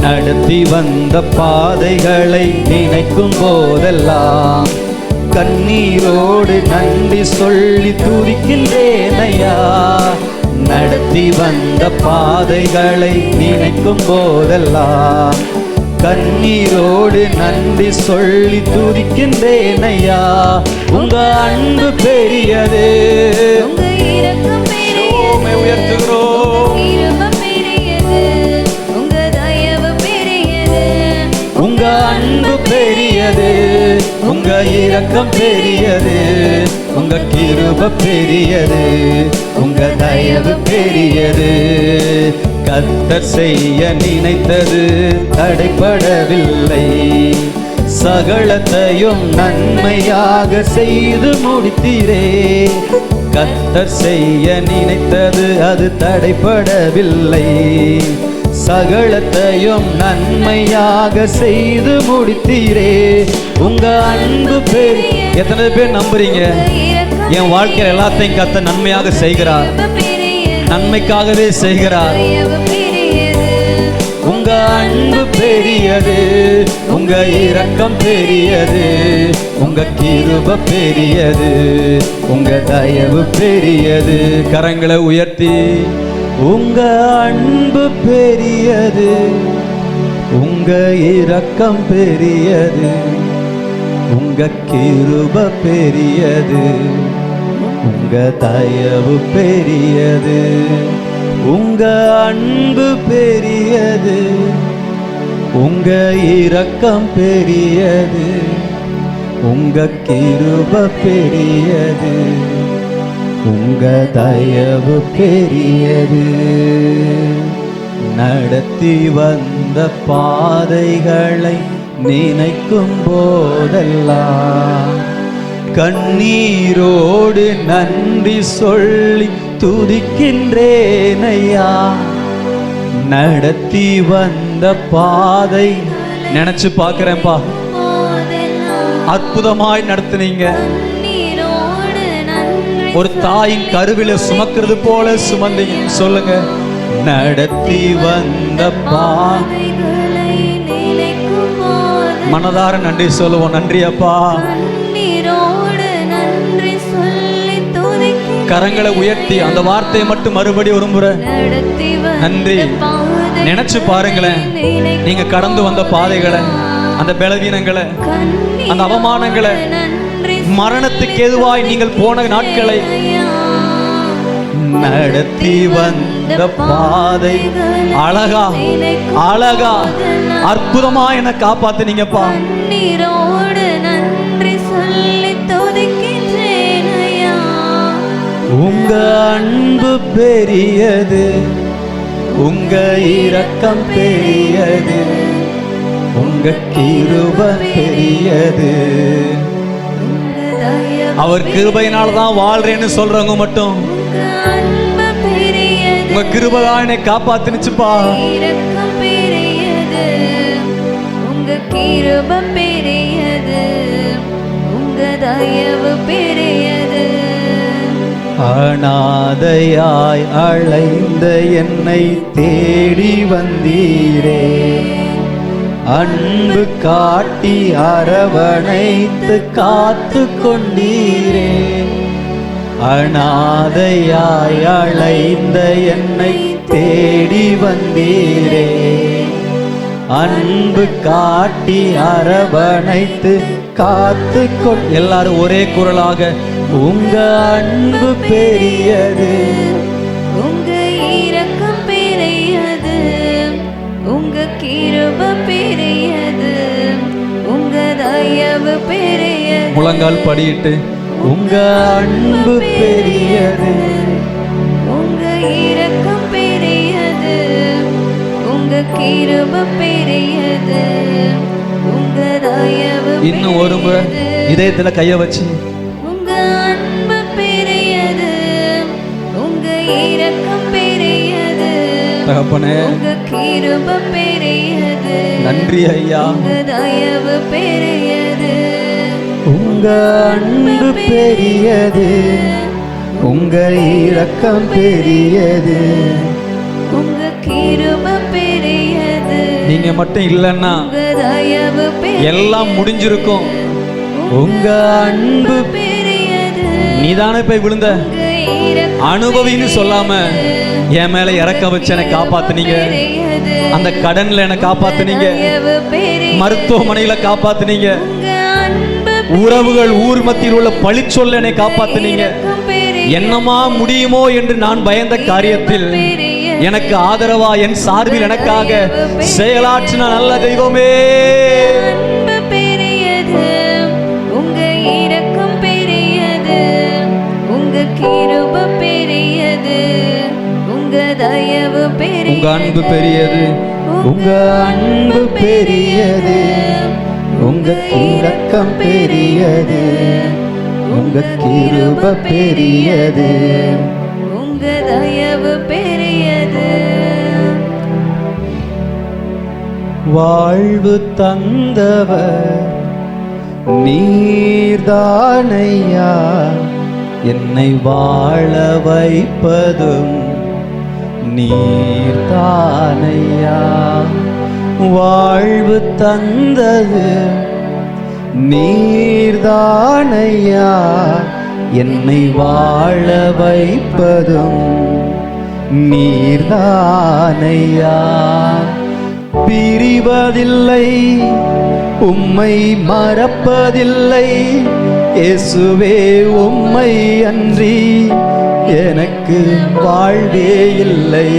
நடத்தி வந்த பாதைகளை நினைக்கும் போதெல்லாம் கண்ணீரோடு நன்றி சொல்லி துதிக்கின்றேன் ஐயா. நடத்தி வந்த பாதைகளை நினைக்கும் போதெல்லாம் கண்ணீரோடு நன்றி சொல்லி துதிக்கின்றேன் ஐயா. உங்க அன்பு பெரியது, உங்க இரக்கம் பெரியது, உயர்த்துகிறோம். கிருபை பெரியது, உங்க தயவு பெரியது. உங்க அன்பு பெரியது, உங்க இரக்கம் பெரியது, உங்க கிருபை பெரியது, உங்க தயவு பெரியது. கர்த்தர் செய்ய நினைத்தது தடைபடவில்லை, சகலத்தையும் நன்மையாக செய்து முடித்தீரே. கர்த்தர் செய்ய நினைத்தது அது தடைபடவில்லை, சகலத்தையும் நன்மையாக செய்து முடித்தீரே. உங்க அன்பு பெரிய. எத்தனை பேர் நம்புறீங்க என் வாழ்க்கையில் எல்லாத்தையும் கர்த்தர் நன்மையாக செய்கிறார், நன்மைக்காகவே செய்கிறார். உங்க அன்பு பெரியது, உங்க இரக்கம் பெரியது, உங்க கிருபை பெரியது, உங்க தயவு பெரியது. கரங்களை உயர்த்தி உங்க அன்பு பெரியது, உங்க இரக்கம் பெரியது, உங்க கிருபை பெரியது, உங்க தயவு பெரியது. உங்க அன்பு பெரியது, உங்க இரக்கம் பெரியது, உங்க கிருபை பெரியது, உங்க தயவு பெரியது. நடத்தி வந்த பாதைகளை நினைக்கும் போதெல்லாம் கண்ணீரோடு நன்றி சொல்லி துதிக்கின்றேன் ஐயா. நடத்தி வந்த பாதை நினைச்சு பார்க்கிறேன்ப்பா, அற்புதமாய் நடத்துனீங்க. ஒரு தாயின் கருவில சுமக்கிறது போல சுமந்தீங்க. சொல்லுங்க, நடத்தி வந்த பாதைகளை மனதார நன்றி சொல்லுவோம். நன்றி அப்பா. கரங்களை உயர்த்தி அந்த வார்த்தையை மட்டும் மறுபடி ஒரு முறை நன்றி நினைச்சு பாருங்களேன். நீங்க கடந்து வந்த பாதைகளை, அந்த பலவீனங்களை, அந்த அவமானங்களை, மரணத்துக்கு எதுவாய் நீங்கள் போன நாட்களை, நடத்தி வந்த பாதை அழகா அழகா அற்புதமா என காப்பாத்துனீங்கப்பா. உங்க அன்பு பெரியது, உங்க இரக்கம் பெரியது, உங்க கிருபை பெரியது. அவர் கிருபையினால தான் வாழ்றேன்னு சொல்றவங்க மட்டும் உங்க கிருபை தான் என்னை காப்பாத்துனுச்சுப்பா. இரக்கம் பெரியது, உங்க கிருபை பெரியது, உங்க தயவு பெரியது. அநாதையாய் அழைந்த என்னை தேடி வந்தீரே, அன்பு காட்டி அரவணைத்து காத்து கொண்டீரே. அநாதையாய் அழைந்த என்னை தேடி வந்தீரே, அன்பு காட்டி அரவணைத்து காத்து கொண்டு. எல்லாரும் ஒரே குரலாக, உங்க அன்பு பெரியது, உங்க இரக்கம் பெரியது, உங்க கிருபை பெரியது, உங்க தயவு பெரியது. முழங்கால் படியிட்டு, உங்க அன்பு பெரியது, உங்க இரக்கம் பெரியது, உங்க கிருபை பெரியது, உங்க தயவு. இன்னும் ஒரு முறை இதயத்துல கைய வச்சு, உங்க அன்பு பெரியது, உங்க இரக்கம் பெரியது, தகப்பனே உங்க கிருபை பெரியது. நன்றி ஐயா. உங்க தயவு பெரியது, உங்க அன்பு பெரியது, உங்க இரக்கம் பெரியது, உங்க கிருபை பெரியது. நீ நீங்க மட்டும் இல்லைன்னா உங்க தயவு எல்லாம் முடிஞ்சிருக்கும். உங்க அன்பு பெரியது, நீதானே போய் விழுந்த உங்க இரக்கம் அனுபவின்னு சொல்லாம என் மேல இறக்க வச்சு என்னை காப்பாத்துனீங்க. பெரியது, அந்த கடன்ல என்னை காப்பாத்துனீங்க, தயவு பெரியது, மருத்துவமனையில காப்பாத்துனீங்க, உங்க அன்பு உறவுகள் ஊர் மத்தியில் உள்ள பழிச்சொல்ல என்னை காப்பாத்துனீங்க. இரக்கம் பெரியது, என்னமா முடியுமோ என்று நான் பயந்த காரியத்தில் எனக்கு ஆதரவா என் சார்பில் எனக்காக செயலாற்றின நல்ல தெய்வமே. அன்பு பெரியது, உங்க இரக்கம் பெரியது, உங்க கிருபை பெரியது, உங்க தயவு பெரியது, உங்க அன்பு பெரியது, உங்க அன்பு பெரியது, உங்க இரக்கம் பெரியது, உங்க கிருபை பெரியது, உங்க தயவு பெரியது. வாழ்வு தந்தவர் நீர்தானையா, என்னை வாழ வைப்பதும் நீர்தானையா. வாழ்வு தந்தது நீர்தானையா, என்னை வாழ வைப்பதும் நீர்தானையா. பிரிவதில்லை, உம்மை மறப்பதில்லை, இயேசுவே உம்மை அன்றி எனக்கு வாழ்வே இல்லை.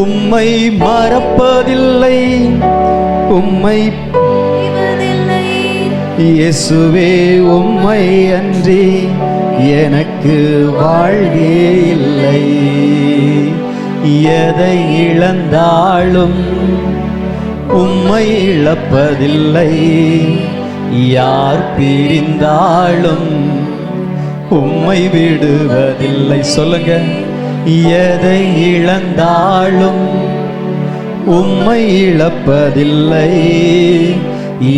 உம்மை மறப்பதில்லை, உம்மை பிரிவதில்லை, இயேசுவே உம்மை அன்றி எனக்கு வாழ்வே இல்லை. எதை இழந்தாலும் உம்மை இழப்பதில்லை, யார் பிரிந்தாலும் உம்மை விடுவதில்லை. சொல்லுங்க, எதை இழந்தாலும் உம்மை இழப்பதில்லை,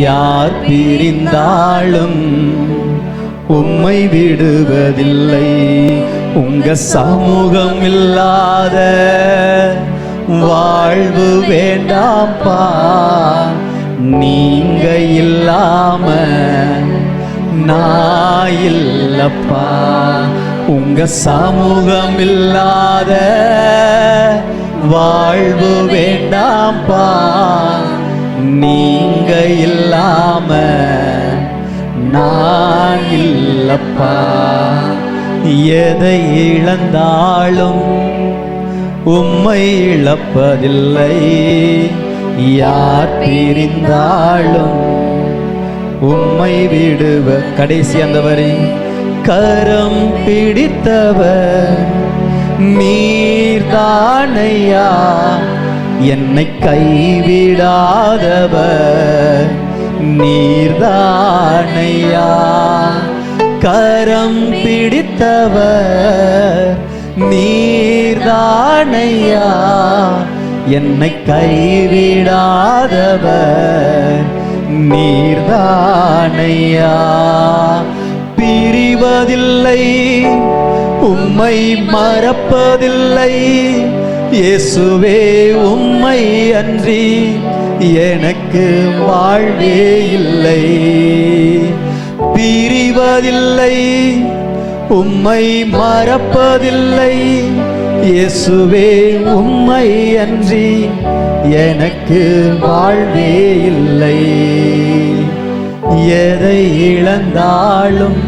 யார் பிரிந்தாலும் உம்மை விடுவதில்லை. உங்க சமூகம் இல்லாத வாழ்வு வேண்டாம்பா, நீங்க இல்லாம நான் இல்லப்பா. உங்க சமூகம் இல்லாத வாழ்வு வேண்டாம்பா, நீங்க இல்லாம நான் இல்லப்பா. எதை இழந்தாலும் உம்மை இழப்பதில்லை, யார் பிரிந்தாலும் உம்மை விடுவ. கடைசி அந்த வரி, கரம் பிடித்தவர் நீர்தானையா, என்னை கைவிடாதவர் நீர்தானையா. கரம் பிடித்தவர் நீர்தானையா, என்னை கைவிடாதவர் நீர்தானையா. பிரிவதில்லை, உம்மை மறப்பதில்லை, இயேசுவே உம்மை அன்றி எனக்கு வாழ்வே இல்லை. பிரிவதில்லை, உம்மை மறப்பதில்லை, இயேசுவே உம்மை அன்றி எனக்கு வாழ்வே இல்லை. எதை இழந்தாலும்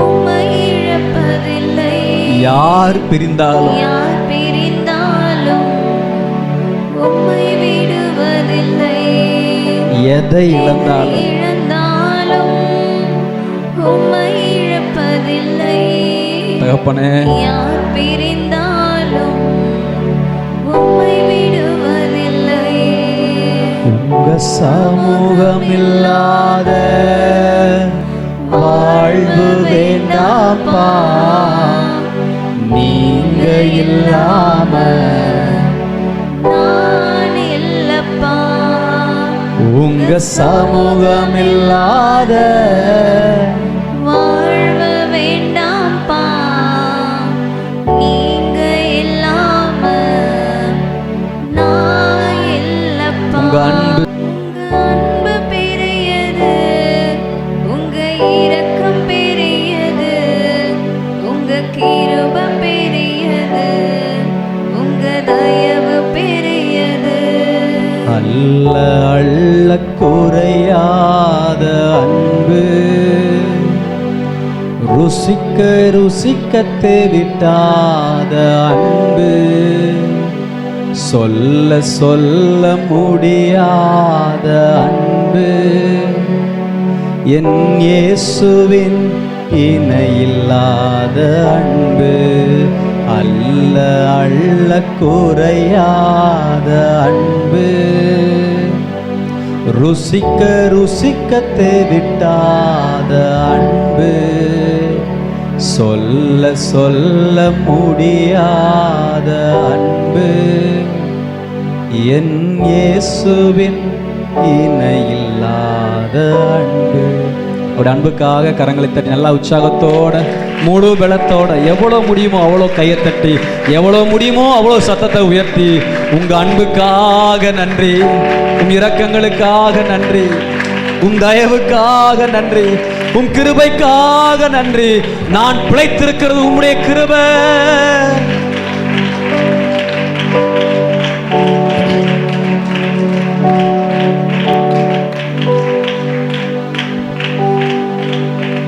உம்மை இழப்பதில்லை, யார் பிரிந்தாலும் யார் பிரிந்தாலும் உம்மை விடுவதில்லை. எதை இழந்தாலும் இழந்தாலும் உம்மை இழப்பதில்லை, தகப்பனே, யார் பிரிந்தாலும் உம்மை விடுவதில்லை. உங்க சமூகம் இல்லாத வாழ்வு வேண்டாம்பா, நீங்க இல்லாம நான் இல்லப்பா. உங்க சமூகம் இல்லாத வாழ்வு வேண்டாம்பா, நீங்க இல்லாம நான் இல்லப்பா. உங்க அன்பு அன்பு பெரியது, உங்க இரக்கம் பெரியது, உங்க கிருபை பெரியது, உங்க தயவு பெரியது. அல்ல அள்ள குறையாத அன்பு, ருசிக்க ருசிக்க தேவிட்டாத அன்பு, சொல்ல சொல்ல முடியாத அன்பு, என் இயேசுவின் இணையில்லாத அன்பு, அல்ல அள்ள குறையாத அன்பு, ருசிக்க ருசிக்க தேவிட்டாத அன்பு, சொல்ல சொல்ல முடியாத அன்பு, என் இயேசுவின் இணையில்லாத அன்பு. ஒரு அன்புக்காக கரங்களை தட்டி நல்லா உற்சாகத்தோட முழு பலத்தோட எவ்வளோ முடியுமோ அவ்வளோ கையை தட்டி, எவ்வளோ முடியுமோ அவ்வளோ சத்தத்தை உயர்த்தி, உங்க அன்புக்காக நன்றி, உம் இரக்கங்களுக்காக நன்றி, உம் தயவுக்காக நன்றி, உம் கிருபைக்காக நன்றி. நான் பிழைத்திருக்கிறது உம்முடைய கிருபை.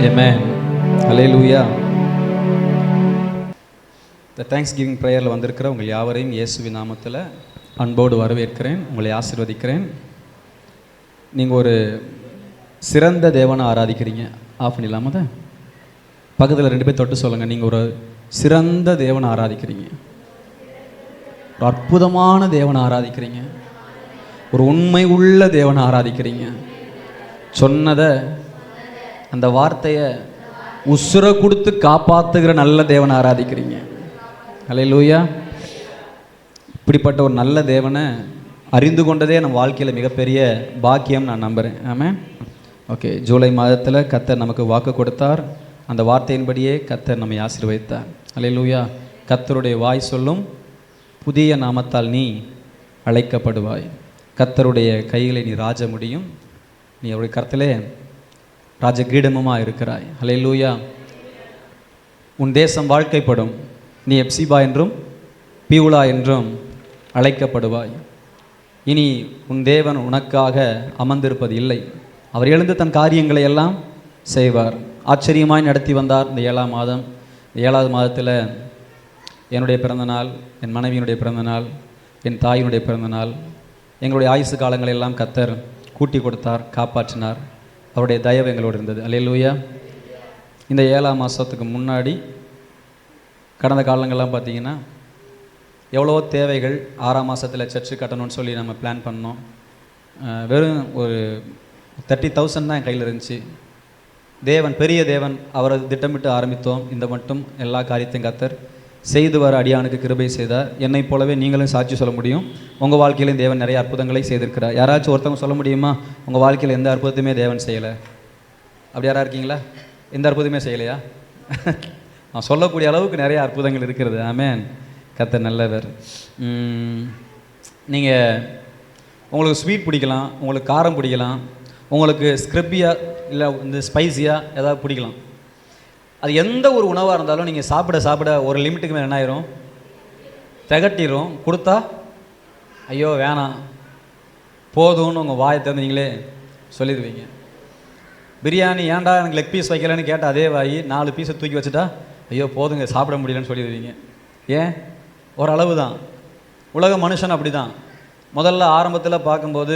Amen. Hallelujah. இந்த தேங்க்ஸ்கிவிங் ப்ரேயரில் வந்திருக்கிற உங்கள் யாவரையும் இயேசுவின் நாமத்தில் அன்போடு வரவேற்கிறேன், உங்களை ஆசீர்வதிக்கிறேன். நீங்கள் ஒரு சிறந்த தேவனை ஆராதிக்கிறீங்க. ஆஃப் பண்ணிடலாமா? தான் பக்கத்தில் 2 பேர் தொட்டு சொல்லுங்கள். நீங்கள் ஒரு சிறந்த தேவனை ஆராதிக்கிறீங்க, ஒரு அற்புதமான தேவனை ஆராதிக்கிறீங்க, ஒரு உண்மை உள்ள தேவனை ஆராதிக்கிறீங்க. சொன்னதை, அந்த வார்த்தையை உசுரை கொடுத்து காப்பாற்றுகிற நல்ல தேவனை ஆராதிக்கிறீங்க. அல்லேலூயா. இப்படிப்பட்ட ஒரு நல்ல தேவனை அறிந்து கொண்டதே நம்ம வாழ்க்கையில் மிகப்பெரிய பாக்கியம் நான் நம்புகிறேன். ஆமென். ஓகே, ஜூலை மாதத்தில் கர்த்தர் நமக்கு வாக்கு கொடுத்தார். அந்த வார்த்தையின்படியே கர்த்தர் நம்மை ஆசீர்வதித்தார். அல்லேலூயா. கர்த்தருடைய வாய் சொல்லும் புதிய நாமத்தால் நீ அழைக்கப்படுவாய். கர்த்தருடைய கைகளை நீ ராஜ முடியும். நீ அவருடைய கர்த்தலே ராஜகிரீடமுமாக இருக்கிறாய். அல்லேலூயா. உன் தேசம் வாழ்க்கைப்படும். நீ எப்சிபா என்றும் பியூலா என்றும் அழைக்கப்படுவாய். இனி உன் தேவன் உனக்காக அமர்ந்திருப்பது இல்லை. அவர் எழுந்து தன் காரியங்களை எல்லாம் செய்வார். ஆச்சரியமாய் நடத்தி வந்தார் இந்த 7ஆம் மாதம். இந்த 7வது மாதத்தில் என்னுடைய பிறந்தநாள், என் மனைவியினுடைய பிறந்தநாள், என் தாயினுடைய பிறந்தநாள், எங்களுடைய ஆயுசு காலங்களை எல்லாம் கர்த்தர் கூட்டி கொடுத்தார், காப்பாற்றினார். அவருடைய தயவு எங்களோடு இருந்தது. அல்லேலூயா. இந்த 7ஆம் மாதத்துக்கு முன்னாடி கடந்த காலங்கள்லாம் பார்த்திங்கன்னா எவ்வளோ தேவைகள் 6ஆம் மாதத்தில் சர்ச்சு கட்டணும்னு சொல்லி நம்ம பிளான் பண்ணோம். வெறும் ஒரு 30,000 தான் என் கையில் இருந்துச்சு. தேவன் பெரிய தேவன், அவரை திட்டமிட்டு ஆரம்பித்தோம். இந்த மட்டும் எல்லா காரியத்தையும் கர்த்தர் செய்து வர அடியானுக்கு கிருபை செய்தார். என்னை போலவே நீங்களும் சாட்சி சொல்ல முடியும். உங்கள் வாழ்க்கையிலும் தேவன் நிறைய அற்புதங்களை செய்திருக்கிறார். யாராச்சும் ஒருத்தவங்க சொல்ல முடியுமா உங்கள் வாழ்க்கையில் எந்த அற்புதத்தையுமே தேவன் செய்யலை? அப்படி யாராக இருக்கீங்களா? எந்த அற்புதமே செய்யலையா? நான் சொல்லக்கூடிய அளவுக்கு நிறைய அற்புதங்கள் இருக்கிறது. ஆமென். கர்த்தர் நல்லவர். நீங்கள் உங்களுக்கு ஸ்வீட் பிடிக்கலாம், உங்களுக்கு காரம் பிடிக்கலாம், உங்களுக்கு ஸ்க்ரப்பியாக இல்லை இந்த ஸ்பைஸியாக ஏதாவது பிடிக்கலாம். அது எந்த ஒரு உணவாக இருந்தாலும் நீங்கள் சாப்பிட சாப்பிட ஒரு லிமிட்டுக்கு மேலே என்ன ஆயிரும்? திகட்டிரும். கொடுத்தா ஐயோ வேணாம் போதும்னு உங்கள் வாயை திறந்து நீங்களே சொல்லிடுவீங்க. பிரியாணி ஏன்டா எனக்கு லெக் பீஸ் வைக்கலன்னு கேட்டால் அதே வாய் 4 பீஸை தூக்கி வச்சுட்டா ஐயோ போதுங்க சாப்பிட முடியலன்னு சொல்லிடுவீங்க. ஏன்? ஓரளவு தான். உலக மனுஷன் அப்படி தான். முதல்ல ஆரம்பத்தில் பார்க்கும்போது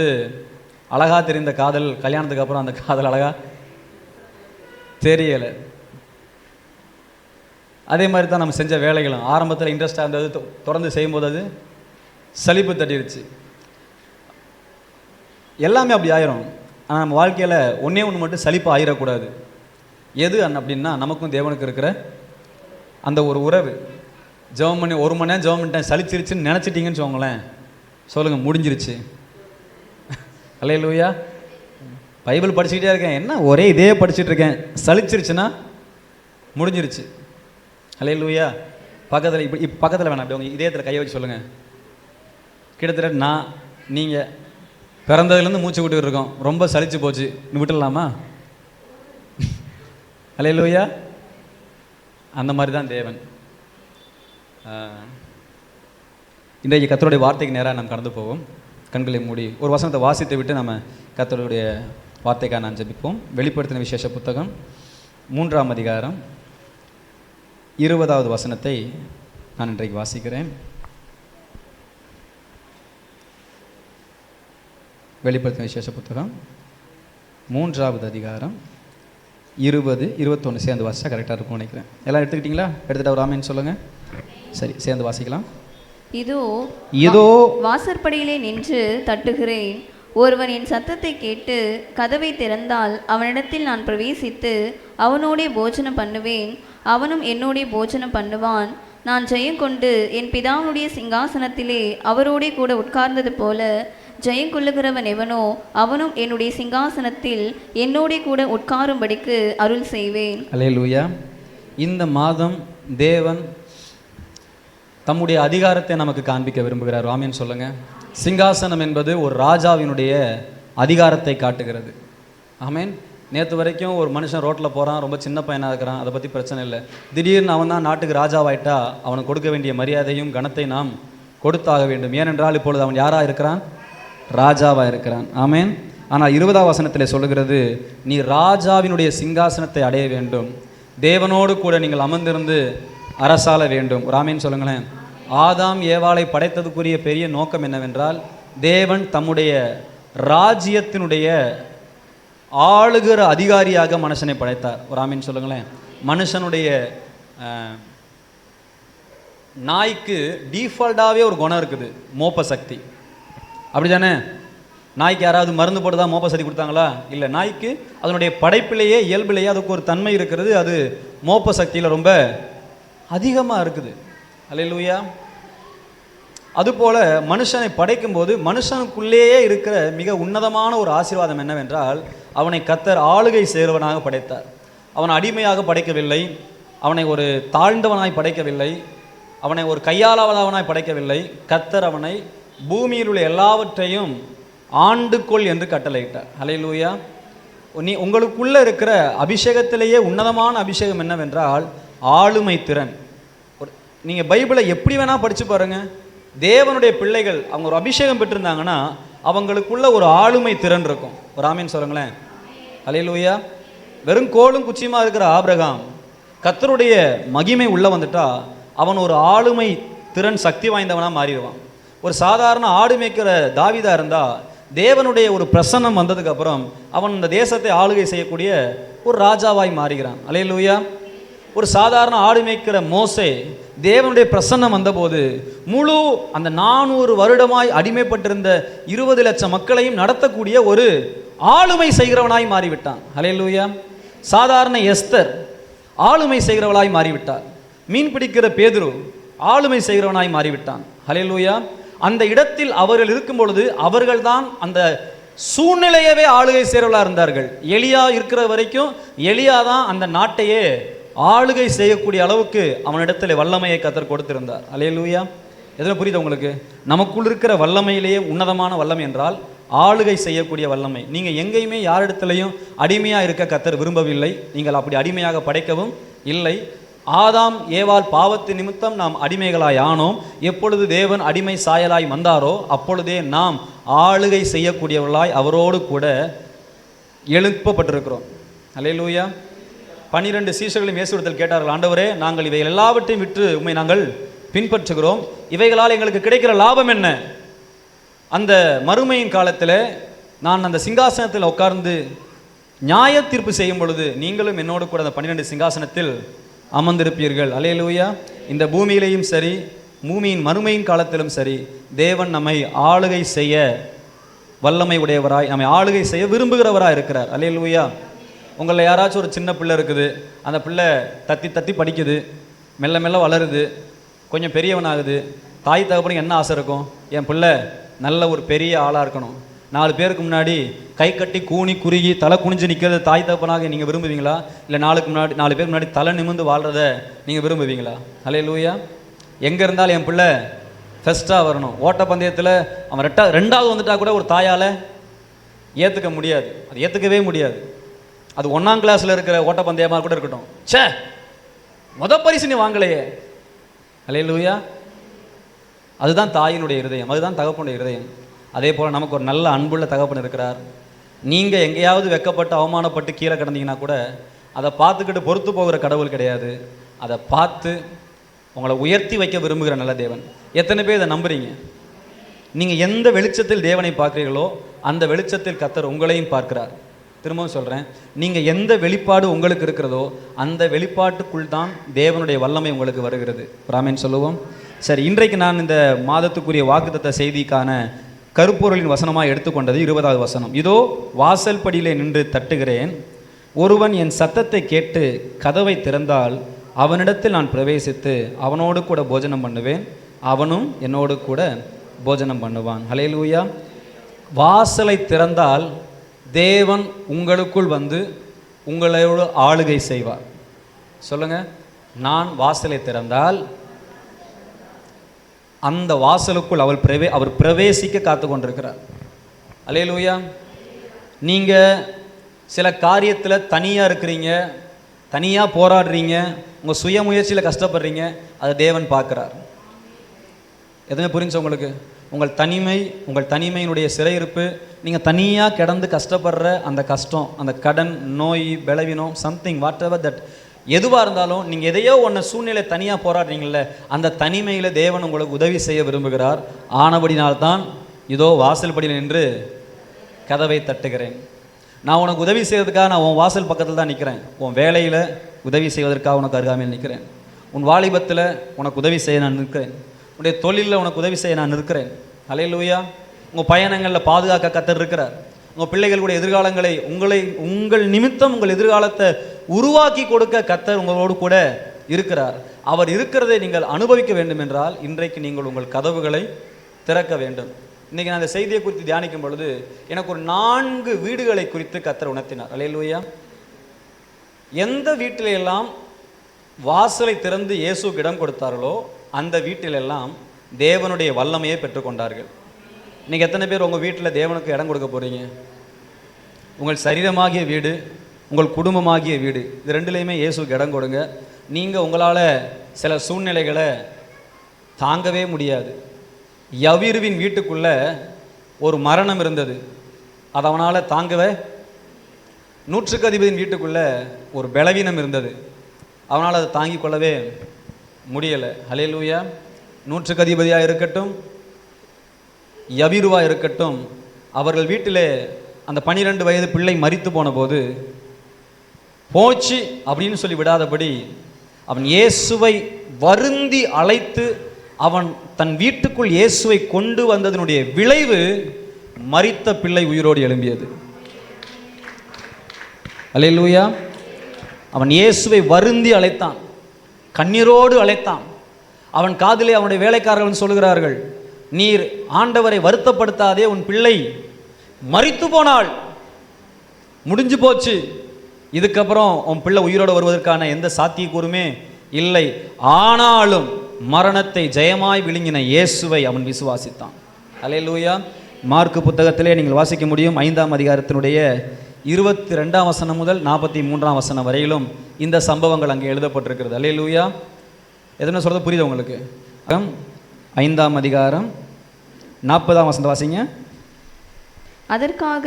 அழகாக தெரிந்த காதல், கல்யாணத்துக்கு அப்புறம் அந்த காதல் அழகாக தெரியலை. அதே மாதிரி தான் நம்ம செஞ்ச வேலைகளும் ஆரம்பத்தில் இன்ட்ரெஸ்டாக இருந்தது, தொடர்ந்து செய்யும்போது அது சலிப்பு தட்டிடுச்சு. எல்லாமே அப்படி ஆயிரும். ஆனால் நம்ம வாழ்க்கையில் ஒன்றே ஒன்று மட்டும் சலிப்பு ஆயிடக்கூடாது. எது அப்படின்னா நமக்கும் தேவனுக்கு இருக்கிற அந்த ஒரு உறவு. ஜெபம் பண்ணி 1 மணி நேரம் ஜெபம் பண்ணிட்டேன், சலிச்சிருச்சுன்னு நினச்சிட்டிங்கன்னு சொல்லுங்களேன், சொல்லுங்கள் முடிஞ்சிருச்சு. அல்லேலூயா. பைபிள் படிச்சுக்கிட்டே இருக்கேன், என்ன ஒரே இதே படிச்சுட்டு இருக்கேன், சலிச்சிருச்சுன்னா முடிஞ்சிருச்சு. அல்லேலூயா. பக்கத்தில் இப்படி பக்கத்தில் வேணாம், அப்படி உங்கள் இதயத்தில் கையை வச்சு சொல்லுங்கள். கிட்டத்தட்ட நான் நீங்கள் பிறந்ததுலேருந்து மூச்சு விட்டுக்கிட்டு இருக்கோம், ரொம்ப சலிச்சு போச்சு, விட்டுடலாமா? அல்லேலூயா. அந்த மாதிரி தான் தேவன். இன்றைக்கு கர்த்தருடைய வார்த்தைக்கு நேராக நாம் கடந்து போவோம். கண்களை மூடி ஒரு வசனத்தை வாசித்து விட்டு நம்ம கர்த்தருடைய வார்த்தைக்காக நான் ஜெபிப்போம். வெளிப்படுத்தின விசேஷ புத்தகம் 3ஆம் அதிகாரம் 20வது வசனத்தை நான் இன்றைக்கு வாசிக்கிறேன். வெளிப்படுத்தின விசேஷ புத்தகம் 3வது அதிகாரம் 20, 21 சேர்ந்து வாசிச்சா கரெக்டாக இருக்கும் நினைக்கிறேன். எல்லாம் எடுத்துக்கிட்டீங்களா? எடுத்துகிட்டு ஒரு ஆமேன்னு சொல்லுங்கள். சரி, சேர்ந்து வாசிக்கலாம். இதோ வாசற்படியிலே நின்று தட்டுகிறேன். ஒருவன் என் சத்தத்தை கேட்டு கதவை திறந்தால் அவனிடத்தில் நான் பிரவேசித்து அவனோடே போஜனம் பண்ணுவேன், அவனும் என்னோடே போஜனம் பண்ணுவான். நான் ஜெயங்கொண்டு என் பிதாவுடைய சிங்காசனத்திலே அவரோடே கூட உட்கார்ந்தது போல ஜெயங்கொள்ளுகிறவன் எவனோ அவனும் என்னுடைய சிங்காசனத்தில் என்னோடே கூட உட்காரும்படிக்கு அருள் செய்வேன். அல்லேலூயா. இந்த மாதம் தேவன் தம்முடைய அதிகாரத்தை நமக்கு காண்பிக்க விரும்புகிறார். ஆமீன் சொல்லுங்க. சிங்காசனம் என்பது ஒரு ராஜாவினுடைய அதிகாரத்தை காட்டுகிறது. ஆமீன். நேற்று வரைக்கும் ஒரு மனுஷன் ரோட்டில் போகிறான், ரொம்ப சின்ன பையனாக இருக்கிறான், அதை பற்றி பிரச்சனை இல்லை. திடீர்னு அவன் தான் நாட்டுக்கு ராஜாவாயிட்டா அவனுக்கு கொடுக்க வேண்டிய மரியாதையும் கனத்தை நாம் கொடுத்தாக வேண்டும். ஏனென்றால் இப்பொழுது அவன் யாராக இருக்கிறான்? ராஜாவாக இருக்கிறான். ஆமீன். ஆனால் 20ஆம் வசனத்தில் சொல்லுகிறது, நீ ராஜாவினுடைய சிங்காசனத்தை அடைய வேண்டும், தேவனோடு கூட நீங்கள் அமர்ந்திருந்து அரசாள வேண்டும். ஒரு ஆமீன் சொல்லுங்களேன். ஆதாம் ஏவாளை படைத்ததுக்குரிய பெரிய நோக்கம் என்னவென்றால், தேவன் தம்முடைய ராஜ்யத்தினுடைய ஆளுகிற அதிகாரியாக மனுஷனை படைத்தார். ஒரு ஆமீன் சொல்லுங்களேன். மனுஷனுடைய நாய்க்கு டிஃபால்ட்டாகவே ஒரு குணம் இருக்குது, மோப்ப சக்தி. அப்படி தானே? நாய்க்கு யாராவது மருந்து போட்டு தான் மோப்ப சக்தி கொடுத்தாங்களா? இல்லை. நாய்க்கு அதனுடைய படைப்பிலேயே இயல்பிலேயே அதுக்கு ஒரு தன்மை இருக்கிறது, அது மோப்ப சக்தியில் ரொம்ப அதிகமாக இருக்குது. அல்லேலூயா. அதுபோல் மனுஷனை படைக்கும்போது மனுஷனுக்குள்ளேயே இருக்கிற மிக உன்னதமான ஒரு ஆசீர்வாதம் என்னவென்றால், அவனை கர்த்தர் ஆளுகை செய்கிறவனாக படைத்தார். அவனை அடிமையாக படைக்கவில்லை, அவனை ஒரு தாழ்ந்தவனாய் படைக்கவில்லை, அவனை ஒரு கையாளாதவனாய் படைக்கவில்லை. கர்த்தர் அவனை பூமியில் உள்ள எல்லாவற்றையும் ஆண்டுகொள் என்று கட்டளையிட்டார். அல்லேலூயா. உங்களுக்குள்ளே இருக்கிற அபிஷேகத்திலேயே உன்னதமான அபிஷேகம் என்னவென்றால் ஆளுமை திறன். நீங்கள் பைபிளை எப்படி வேணால் படித்து பாருங்கள், தேவனுடைய பிள்ளைகள் அவங்க ஒரு அபிஷேகம் பெற்றிருந்தாங்கன்னா அவங்களுக்குள்ள ஒரு ஆளுமை திறன் இருக்கும். ஒரு ஆமீன் சொல்லுங்களேன். அல்லேலூயா. வெறும் கோலும் குச்சியுமா இருக்கிற ஆபிரகாம் கர்த்தருடைய மகிமை உள்ளே வந்துட்டா அவன் ஒரு ஆளுமை திறன் சக்தி வாய்ந்தவனாக மாறிடுவான். ஒரு சாதாரண ஆடு மேய்க்கிற தாவீதா இருந்தால் தேவனுடைய ஒரு பிரசன்னம் வந்ததுக்கப்புறம் அவன் இந்த தேசத்தை ஆளுகை செய்யக்கூடிய ஒரு ராஜாவாய் மாறுகிறான். அல்லேலூயா. ஒரு சாதாரண ஆடு மேய்க்கிற மோசே தேவனுடைய பிரசன்னம் வந்தபோது முழு அந்த 400 வருடமாய் அடிமைப்பட்டிருந்த 20 லட்சம் மக்களையும் நடத்தக்கூடிய ஒரு ஆளுமை செய்கிறவனாய் மாறிவிட்டான். அல்லேலூயா. சாதாரண எஸ்தர் ஆளுமை செய்கிறவளாய் மாறிவிட்டார். மீன் பிடிக்கிற பேதுரு ஆளுமை செய்கிறவனாய் மாறிவிட்டான். அல்லேலூயா. அந்த இடத்தில் அவர்கள் இருக்கும் பொழுது அவர்கள்தான் அந்த சூழ்நிலையவே ஆளுகை செய்கிறவர்களாக இருந்தார்கள். எலியா இருக்கிற வரைக்கும் எலியா தான் அந்த நாட்டையே ஆளுகை செய்யக்கூடிய அளவுக்கு அவனிடத்தில் வல்லமையை கர்த்தர் கொடுத்திருந்தார். அல்லேலூயா. எதில் புரியுது உங்களுக்கு? நமக்குள் இருக்கிற வல்லமையிலேயே உன்னதமான வல்லமை என்றால் ஆளுகை செய்யக்கூடிய வல்லமை. நீங்கள் எங்கேயுமே யாரிடத்துலையும் அடிமையாக இருக்க கர்த்தர் விரும்பவில்லை. நீங்கள் அப்படி அடிமையாக படைக்கவும் இல்லை. ஆதாம் ஏவாள் பாவத்து நிமித்தம் நாம் அடிமைகளாய் ஆனோம். எப்பொழுது தேவன் அடிமை சாயலாய் வந்தாரோ அப்பொழுதே நாம் ஆளுகை செய்யக்கூடியவர்களாய் அவரோடு கூட எழுப்பப்பட்டிருக்கிறோம். அல்லேலூயா. 12 சீஷர்களும் இயேசுவிடத்தில் கேட்டார்கள், ஆண்டவரே, நாங்கள் இவை எல்லாவற்றையும் விட்டு உம்மை நாங்கள் பின்பற்றுகிறோம், இவைகளால் எங்களுக்கு கிடைக்கிற லாபம் என்ன? அந்த மறுமையின் காலத்தில் நான் அந்த சிங்காசனத்தில் உட்கார்ந்து நியாய தீர்ப்பு செய்யும் பொழுது நீங்களும் என்னோடு கூட அந்த 12 சிங்காசனத்தில் அமர்ந்திருப்பீர்கள். அல்லேலூயா. இந்த பூமியிலையும் சரி பூமியின் மறுமையின் காலத்திலும் சரி தேவன் நம்மை ஆளுகை செய்ய வல்லமை உடையவராய், நம்மை ஆளுகை செய்ய விரும்புகிறவராக இருக்கிறார். அல்லேலூயா. உங்களில் யாராச்சும் ஒரு சின்ன பிள்ளை இருக்குது, அந்த பிள்ளை தத்தி தத்தி படிக்குது, மெல்ல மெல்ல வளருது, கொஞ்சம் பெரியவனாகுது. தாய் தகப்பனுக்கு என்ன ஆசை இருக்கும்? என் பிள்ளை நல்ல ஒரு பெரிய ஆளாக இருக்கணும், 4 பேருக்கு முன்னாடி கை கட்டி கூனி குறுகி தலை குனிஞ்சு நிற்கிறது தாய் தகப்பனாக நீங்கள் விரும்புவீங்களா? இல்லை 4 பேருக்கு முன்னாடி தலை நிமிர்ந்து வாழ்கிறத நீங்கள் விரும்புவீங்களா? அல்லேலூயா. எங்கே இருந்தாலும் என் பிள்ளை ஃபஸ்ட்டாக வரணும். ஓட்டப்பந்தயத்தில் அவன் 2வது வந்துட்டா கூட ஒரு தாயால் ஏற்றுக்க முடியாது, அது ஏற்றுக்கவே முடியாது. அது 1ஆம் கிளாஸில் இருக்கிற ஓட்டப்பந்தயமாக கூட இருக்கட்டும், சே பரிசு நீ வாங்கலையே. அல்லேலூயா. அதுதான் தாயினுடைய இருதயம், அதுதான் தகப்பனுடைய இருதயம். அதே போல் நமக்கு ஒரு நல்ல அன்புள்ள தகப்பன் இருக்கிறார். நீங்கள் எங்கேயாவது வெக்கப்பட்டு அவமானப்பட்டு கீழே கிடந்தீங்கன்னா கூட அதை பார்த்துக்கிட்டு பொறுத்து போகிற கடவுள் கிடையாது. அதை பார்த்து உங்களை உயர்த்தி வைக்க விரும்புகிற நல்ல தேவன். எத்தனை பேர் இதை நம்புறீங்க? நீங்கள் எந்த வெளிச்சத்தில் தேவனை பார்க்குறீர்களோ அந்த வெளிச்சத்தில் கர்த்தர் உங்களையும் பார்க்கிறார். திரும்பவும் சொல்கிறேன், நீங்கள் எந்த வெளிப்பாடு உங்களுக்கு இருக்கிறதோ அந்த வெளிப்பாட்டுக்குள் தான் தேவனுடைய வல்லமை உங்களுக்கு வருகிறது. ராமேன் சொல்லுவோம். சரி, இன்றைக்கு நான் இந்த மாதத்துக்குரிய வாக்குத்தத்த செய்திக்கான கருப்பொருளின் வசனமாக எடுத்துக்கொண்டது 20வது வசனம். இதோ வாசல் படியிலே நின்று தட்டுகிறேன், ஒருவன் என் சத்தத்தை கேட்டு கதவை திறந்தால் அவனிடத்தில் நான் பிரவேசித்து அவனோடு கூட போஜனம் பண்ணுவேன், அவனும் என்னோடு கூட போஜனம் பண்ணுவான். ஹல்லேலூயா. வாசலை திறந்தால் தேவன் உங்களுக்குள் வந்து உங்களோடு ஆளுகை செய்வார். சொல்லுங்க, நான் வாசலை திறந்தால் அந்த வாசலுக்குள் அவர் பிரவேசிக்க காத்து கொண்டிருக்கிறார். அல்லேலூயா. நீங்கள் சில காரியத்தில் தனியாக இருக்கிறீங்க, தனியாக போராடுறீங்க, உங்கள் சுய முயற்சியில் கஷ்டப்படுறீங்க, அதை தேவன் பார்க்குறார். எதுவுமே புரிஞ்சு உங்களுக்கு? உங்கள் தனிமையினுடைய சிறையிருப்பு, நீங்கள் தனியாக கிடந்து கஷ்டப்படுற அந்த கஷ்டம், அந்த கடன், நோய், பலவீனம், சம்திங் வாட் எவர் தட், எதுவாக இருந்தாலும் நீங்கள் எதையோ ஒன்று சூழ்நிலை தனியாக போராடுறீங்கள, அந்த தனிமையில் தேவன் உங்களுக்கு உதவி செய்ய விரும்புகிறார். ஆனபடினால்தான் இதோ வாசல் படியில் நின்று கதவை தட்டுகிறேன். நான் உனக்கு உதவி செய்வதற்காக நான் உன் வாசல் பக்கத்தில் தான் நிற்கிறேன். உன் வேலையில் உதவி செய்வதற்காக உனக்கு அருகாமையில் நிற்கிறேன். உன் வாலிபத்தில் உனக்கு உதவி செய்ய நான் நிற்கிறேன். உன்னுடைய தொழிலில் உனக்கு உதவி செய்ய நான் நிற்கிறேன். அல்லேலூயா. உங்கள் பயணங்களில் பாதுகாக்க கர்த்தர் இருக்கிறார். உங்கள் பிள்ளைகளுடைய எதிர்காலங்களை உங்கள் நிமித்தம் உங்கள் எதிர்காலத்தை உருவாக்கி கொடுக்க கர்த்தர் உங்களோடு கூட இருக்கிறார். அவர் இருக்கிறதை நீங்கள் அனுபவிக்க வேண்டும் என்றால் இன்றைக்கு நீங்கள் உங்கள் கதவுகளை திறக்க வேண்டும். இன்றைக்கி நான் அந்த செய்தியை குறித்து தியானிக்கும் பொழுது எனக்கு ஒரு 4 வீடுகளை குறித்து கர்த்தர் உணர்த்தினார். அல்லேலூயா. எந்த வீட்டிலெல்லாம் வாசலை திறந்து இயேசுக்கு இடம் கொடுத்தார்களோ அந்த வீட்டிலெல்லாம் தேவனுடைய வல்லமையை பெற்றுக்கொண்டார்கள். இன்றைக்கி எத்தனை பேர் உங்கள் வீட்டில் தேவனுக்கு இடம் கொடுக்க போகிறீங்க? உங்கள் சரீரமாகிய வீடு, உங்கள் குடும்பமாகிய வீடு, இது ரெண்டுலேயுமே இயேசுக்கு இடம் கொடுங்க. நீங்கள் உங்களால் சில சூழ்நிலைகளை தாங்கவே முடியாது. யவீருவின் வீட்டுக்குள்ளே ஒரு மரணம் இருந்தது, அது அவனால் தாங்கவே. நூற்றுக்கு அதிபதியின் வீட்டுக்குள்ளே ஒரு பலவீனம் இருந்தது, அவனால் அதை தாங்கிக் கொள்ளவே முடியலை. ஹல்லேலூயா. நூற்றுக்கு அதிபதியாக இருக்கட்டும், யவீருவாக இருக்கட்டும், அவர்கள் வீட்டிலே அந்த 12 வயது பிள்ளை மரித்து போன போது போச்சு அப்படின்னு சொல்லி விடாதபடி அவன் இயேசுவை வருந்தி அழைத்து அவன் தன் வீட்டுக்குள் இயேசுவை கொண்டு வந்ததனுடைய விளைவு மரித்த பிள்ளை உயிரோடு எழும்பியது. அல்லேலூயா. அவன் இயேசுவை வருந்தி அழைத்தான், கண்ணீரோடு அழைத்தான். அவன் காதிலே அவனுடைய வேலைக்காரர்கள் சொல்கிறார்கள், நீர் ஆண்டவரை வருத்தப்படுத்தாதே, உன் பிள்ளை மரித்து போனாள், முடிஞ்சு போச்சு, இதுக்கப்புறம் உன் பிள்ளை உயிரோடு வருவதற்கான எந்த சாத்தியக்கூறுமே இல்லை. ஆனாலும் மரணத்தை ஜெயமாய் விழுங்கின இயேசுவை அவன் விசுவாசித்தான். அல்லேலூயா. மார்க்கு புத்தகத்திலே நீங்கள் வாசிக்க முடியும், 5ஆம் அதிகாரத்தினுடைய 22ஆம் வசனம் முதல் 43ஆம் வசனம் வரையிலும் இந்த சம்பவங்கள் அங்கே எழுதப்பட்டிருக்கிறது. அல்லேலூயா. எதுன்னு சொல்றது புரியுது உங்களுக்கு? 5ஆம் அதிகாரம் 40ஆம் வசனம் வாசிங்க. அதற்காக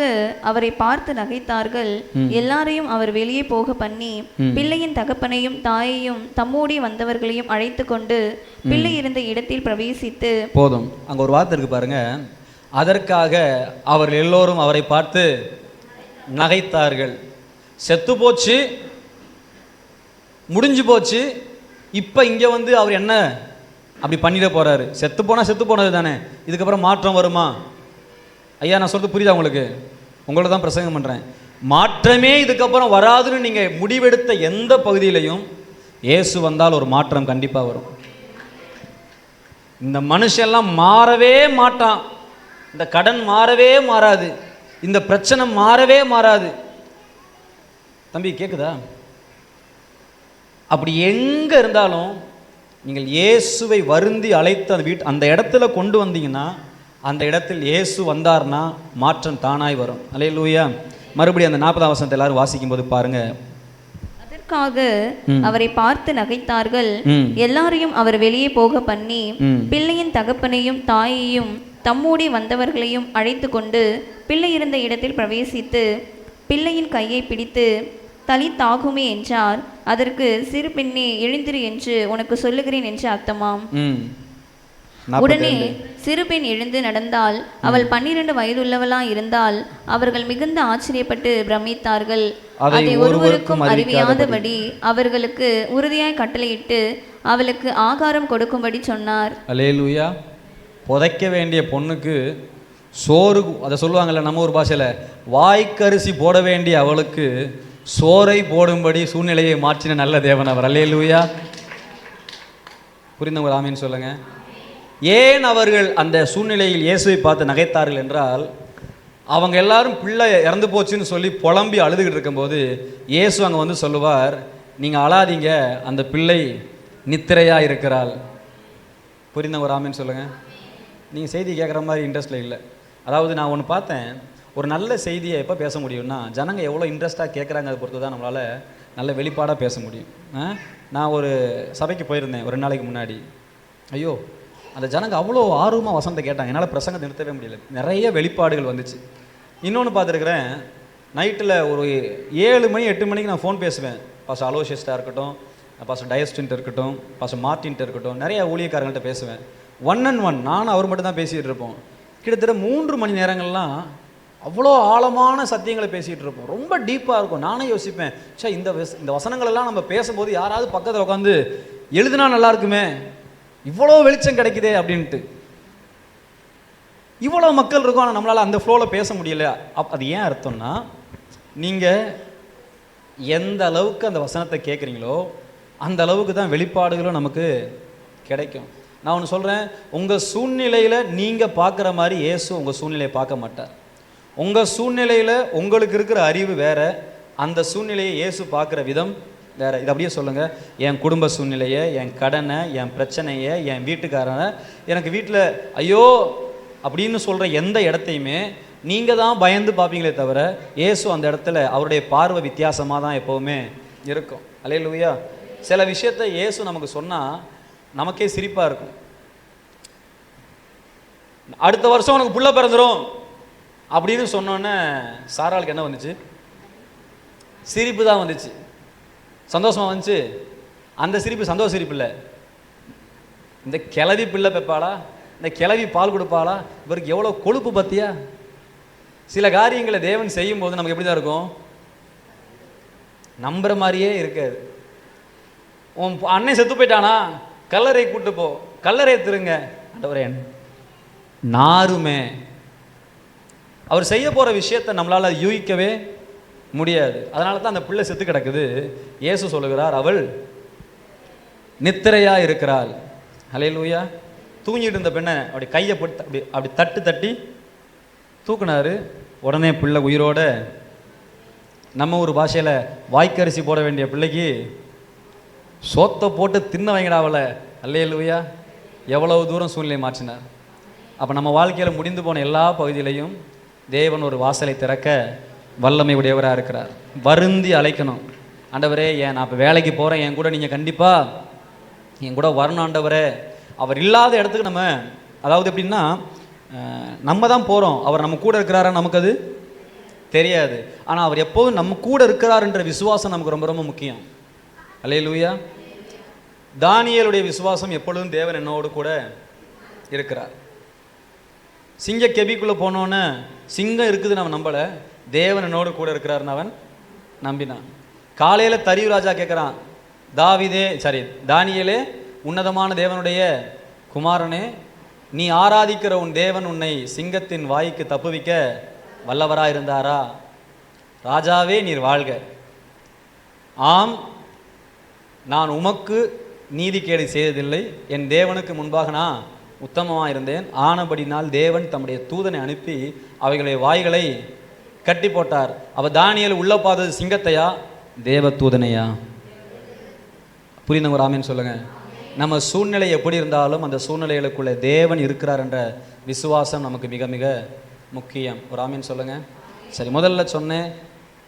அவரை பார்த்து நகைத்தார்கள். எல்லாரையும் அவர் வெளியே போக பண்ணி பிள்ளையின் தகப்பனையும் தாயையும் தம்மோடி வந்தவர்களையும் அழைத்து கொண்டு பிள்ளை இருந்த இடத்தில் பிரவேசித்து. போதும், அங்க ஒரு வார்த்தை இருக்கு பாருங்க. அதற்காக அவர்கள் எல்லோரும் அவரை பார்த்து நகைத்தார்கள். செத்து போச்சு, முடிஞ்சு போச்சு, இப்ப இங்க வந்து அவர் என்ன அப்படி பண்ணிட போறாரு? செத்து போனது தானே, இதுக்கப்புறம் மாற்றம் வருமா? ஐயா, நான் சொல்றது புரியுதா உங்களுக்கு? உங்களை தான் பிரசங்கம் பண்றேன். மாற்றமே இதுக்கப்புறம் வராதுன்னு நீங்க முடிவெடுத்த எந்த பகுதியிலையும் இயேசு வந்தால் ஒரு மாற்றம் கண்டிப்பா வரும். இந்த மனுஷெல்லாம் மாறவே மாட்டான், இந்த கடன் மாறவே மாறாது, இந்த பிரச்சனை மாறவே மாறாது. தம்பி கேக்குதா? அப்படி எங்க இருந்தாலும் நீங்கள் இயேசுவை வருந்தி அழைத்து அந்த இடத்துல கொண்டு வந்தீங்கன்னா அந்த இடத்தில் இயேசு வந்தார்னா மாற்றம் தானாய் வரும். அல்லேலூயா. மறுபடியும் அந்த 40ஆம் வசனத்தை எல்லாரும் வாசிக்கும் போது பாருங்க. அதற்காக அவரை பார்த்து நகைத்தார்கள். எல்லாரையும் அவர் வெளியே போக பண்ணி பிள்ளையின் தகப்பனையும் தாயையும் தம்மோடி வந்தவர்களையும் அழைத்து கொண்டு பிள்ளை இருந்த இடத்தில் பிரவேசித்து பிள்ளையின் கையை பிடித்து தலித்தாகுமே என்றார். அதற்கு சிறு பெண்ணே எழுந்திரு என்று உனக்கு சொல்லுகிறேன் என்று அர்த்தமாம். உடனே சிறு பெண் எழுந்து நடந்தால் அவள் 12 வயதுள்ளவளா இருந்தால் அவர்கள் மிகுந்த ஆச்சரியப்பட்டு பிரமித்தார்கள். அதை ஒருவருக்கும் அறிவியாதபடி அவர்களுக்கு உறுதியாய் கட்டளையிட்டு அவளுக்கு ஆகாரம் கொடுக்கும்படி சொன்னார். அல்லேலூயா. புதைக்க வேண்டிய பொண்ணுக்கு சோறு, அதை சொல்லுவாங்கல்ல நம்ம ஒரு பாஷையில், வாய்க்கரிசி போட வேண்டிய அவளுக்கு சோறை போடும்படி சூழ்நிலையை மாற்றின நல்ல தேவன் அவர். அல்லேலூயா. புரிந்தவங்க ஆமீன் சொல்லுங்க. ஏன் அவர்கள் அந்த சூழ்நிலையில் இயேசுவை பார்த்து நகைத்தார்கள் என்றால், அவங்க எல்லாரும் பிள்ளை இறந்து போச்சுன்னு சொல்லி புலம்பி அழுதுகிட்டு இருக்கும்போது இயேசு அங்கே வந்து சொல்லுவார், நீங்கள் அழாதீங்க, அந்த பிள்ளை நித்திரையா இருக்கிறாள். புரிந்தவங்க ஆமீன் சொல்லுங்க. நீங்கள் செய்தி கேட்குற மாதிரி இன்ட்ரெஸ்டில் இல்லை. அதாவது நான் ஒன்று பார்த்தேன், ஒரு நல்ல செய்தியை எப்போ பேச முடியும்னா ஜனங்க எவ்வளோ இன்ட்ரெஸ்ட்டாக கேட்குறாங்க அதை பொறுத்து தான் நம்மளால் நல்ல வெளிப்பாடாக பேச முடியும். நான் ஒரு சபைக்கு போயிருந்தேன் ஒரு 2 நாளைக்கு முன்னாடி. ஐயோ, அந்த ஜனங்க அவ்வளோ ஆர்வமாக வசனத்தை கேட்டாங்க. என்னால் பிரசங்கத்தை நிறுத்தவே முடியல. நிறைய வெளிப்பாடுகள் வந்துச்சு. இன்னொன்று பார்த்துருக்குறேன், நைட்டில் ஒரு 7 மணி 8 மணிக்கு நான் ஃபோன் பேசுவேன். பாஸ்டர் அலோஷியஸ்டாக இருக்கட்டும், பாஸ்டர் டயஸ்டின்ட்டு இருக்கட்டும், பாஸ்டர் மார்ட்டின்ட்டு இருக்கட்டும், நிறைய ஊழியக்காரங்கள்ட்ட பேசுவேன். 1-on-1 நானும் அவர் மட்டும் தான் பேசிகிட்டு இருப்போம். கிட்டத்தட்ட 3 மணி நேரங்கள்லாம் அவ்வளோ ஆழமான சத்தியங்களை பேசிகிட்டு இருப்போம். ரொம்ப டீப்பாக இருக்கும். நானே யோசிப்பேன், சே இந்த வசனங்களெல்லாம் நம்ம பேசும்போது யாராவது பக்கத்தில் உட்காந்து எழுதுனா நல்லா இருக்குமே, இவ்வளோ வெளிச்சம் கிடைக்குதே அப்படின்ட்டு. இவ்வளோ மக்கள் இருக்கும், ஆனால் நம்மளால் அந்த ஃப்ளோவில் பேச முடியல. அது ஏன் அர்த்தம்னா, நீங்கள் எந்த அளவுக்கு அந்த வசனத்தை கேட்குறீங்களோ அந்த அளவுக்கு தான் வெளிப்பாடுகளும் நமக்கு கிடைக்கும். நான் ஒன்று சொல்கிறேன், உங்கள் சூழ்நிலையில் நீங்கள் பார்க்குற மாதிரி இயேசு உங்கள் சூழ்நிலையை பார்க்க மாட்டார். உங்கள் சூழ்நிலையில் உங்களுக்கு இருக்கிற அறிவு வேறு, அந்த சூழ்நிலையை இயேசு பார்க்குற விதம் வேறு. இது அப்படியே சொல்லுங்கள், என் குடும்ப சூழ்நிலையை, என் கடனை, என் பிரச்சனையை, என் வீட்டுக்காரனை, எனக்கு வீட்டில் ஐயோ அப்படின்னு சொல்கிற எந்த இடத்தையுமே நீங்கள் தான் பயந்து பார்ப்பீங்களே தவிர இயேசு அந்த இடத்துல அவருடைய பார்வை வித்தியாசமாக தான் எப்போவுமே இருக்கும். அல்லேலூயா. சில விஷயத்தை இயேசு நமக்கு சொன்னால் நமக்கே சிரிப்பாக இருக்கும். அடுத்த வருஷம் உனக்கு புள்ள பிறந்துடும் அப்படின்னு சொன்னோன்னே சாராளுக்கு என்ன வந்துச்சு? சிரிப்பு தான் வந்துச்சு. சந்தோஷமாக வந்துச்சு. அந்த சிரிப்பு சந்தோஷ சிரிப்பு இல்லை. இந்த கிளவி பிள்ளை பெப்பாளா, இந்த கிளவி பால் கொடுப்பாளா, இவருக்கு எவ்வளோ கொழுப்பு பத்தியா. சில காரியங்களை தேவன் செய்யும் போது நமக்கு எப்படி தான் இருக்கும்? நம்புற மாதிரியே இருக்காது. உன் அண்ணன் செத்து போயிட்டானா, கல்லறை கூட்டு போ, கல்லறை திருங்க. ஆண்டவரே நாருமே. அவர் செய்ய போகிற விஷயத்தை நம்மளால் யூகிக்கவே முடியாது. அதனால தான் அந்த பிள்ளை செத்து கிடக்குது. இயேசு சொல்லுகிறார், அவள் நித்திரையா இருக்கிறாள். அல்லேலூயா. தூங்கிட்டு இருந்த பெண்ணை அப்படி கையை போட்டு அப்படி தட்டி தூக்குனாரு. உடனே பிள்ளை உயிரோட, நம்ம ஒரு பாஷையில் வாய்க்கரிசி போட வேண்டிய பிள்ளைக்கு சோத்தை போட்டு தின்ன வைங்கடாவில். அல்லேலூயா. எவ்வளவு தூரம் சூழ்நிலை மாற்றினார். அப்போ நம்ம வாழ்க்கையில் முடிந்து போன எல்லா பகுதியிலையும் தேவன் ஒரு வாசலை திறக்க வல்லமை உடையவராக இருக்கிறார். வருந்தி அழைக்கணும், ஆண்டவரே நான் இப்போ வேலைக்கு போகிறேன், என் கூட நீங்கள் கண்டிப்பாக என் கூட வரணும் ஆண்டவரே. அவர் இல்லாத இடத்துக்கு நம்ம, அதாவது எப்படின்னா நம்ம தான் போகிறோம், அவர் நம்ம கூட இருக்கிறாரா நமக்கு அது தெரியாது. ஆனால் அவர் எப்போதும் நம்ம கூட இருக்கிறாருன்ற விசுவாசம் நமக்கு ரொம்ப ரொம்ப முக்கியம். அல்லேலூயா. தானியேலுடைய விசுவாசம் எப்பொழுதும் தேவன் என்னோடு கூட இருக்கிறார். சிங்க கெபிக்குள்ளே போனோன்னு சிங்கம் இருக்குது நம்ம நம்பலை, தேவன் என்னோடு கூட இருக்கிறாருன்னு அவன் நம்பினான். காலையில் தரியு ராஜா கேட்குறான், தானியேலே, உன்னதமான தேவனுடைய குமாரனே, நீ ஆராதிக்கிற உன் தேவன் உன்னை சிங்கத்தின் வாய்க்கு தப்புவிக்க வல்லவராக இருந்தாரா? ராஜாவே நீர் வாழ்க. ஆம், நான் உமக்கு நீதிக்கேடு செய்ததில்லை, என் தேவனுக்கு முன்பாக நான் உத்தமமாக இருந்தேன். ஆனபடினால் தேவன் தம்முடைய தூதனை அனுப்பி அவைகளுடைய வாய்களை கட்டி போட்டார். அவ தானியேல் உள்ள பார்த்தது சிங்கத்தையா, தேவ தூதனையா? புரிந்தவங்க ஆமீன் சொல்லுங்க. நம்ம சூழ்நிலை எப்படி இருந்தாலும் அந்த சூழ்நிலைகளுக்குள்ளே தேவன் இருக்கிறார் என்ற விசுவாசம் நமக்கு மிக மிக முக்கியம். ஒரு ஆமீன் சொல்லுங்க. சரி, முதல்ல சொன்னேன்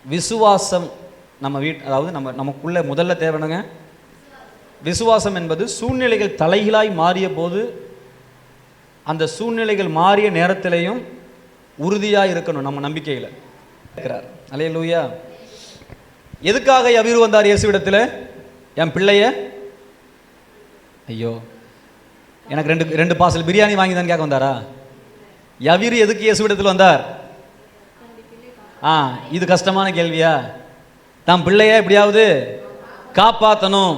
விசுவாசம் நம்ம அதாவது நமக்குள்ள முதல்ல தேவைனுங்க விசுவாசம் என்பது சூழ்நிலைகள் தலைகீழாய் மாறிய போது அந்த சூழ்நிலைகள் மாறிய நேரத்திலையும் உறுதியாக இருக்கணும் நம்ம நம்பிக்கையில் இருக்கிறார். அல்லேலூயா. எதுக்காக யவீரு வந்தார் இயேசுவிடத்தில்? என் பிள்ளைய ஐயோ எனக்கு ரெண்டு பார்சல் பிரியாணி வாங்கி தான் கேட்க வந்தாரா? யவீரு எதுக்கு இயேசுவிடத்தில் வந்தார்? இது கஷ்டமான கேள்வியா? தான் பிள்ளைய எப்படியாவது காப்பாற்றணும்.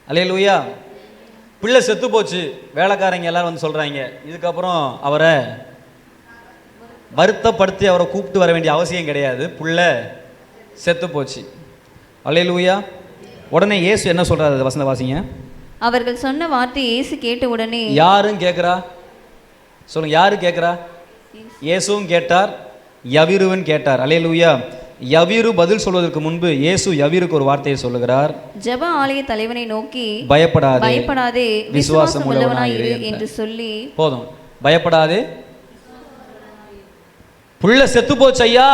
அல்லேலூயா. பிள்ளை செத்து போச்சு, வேலைக்காரங்க எல்லாரும் வந்து சொல்றாங்க, இதுக்கப்புறம் அவரை வருத்தப்படுத்தி அவரை கூப்பிட்டு வர வேண்டிய அவசியம் கிடையாது, பிள்ளை செத்து போச்சு. அல்லேலூயா. உடனே இயேசு என்ன சொல்றாரு? வசந்த வாசிங்க. அவர்கள் சொன்ன வார்த்தை இயேசு கேட்ட உடனே. யாரும் கேட்கிறா சொல்லுங்க, யாரு கேட்கிறா? இயேசுவும் கேட்டார், யவீருவன் கேட்டார். அல்லேலூயா. யவீரு பதில் சொல்வதற்கு முன்பு இயேசு யவீருக்கு ஒரு வார்த்தையை சொல்லுகிறார். ஜெப ஆலய தலைவனை நோக்கி பயப்படாதே விசுவாசம் உள்ளவனாய் இரு என்று சொல்லி. போதும், பயப்படாதே, புள்ள செத்து போச்சு ஐயா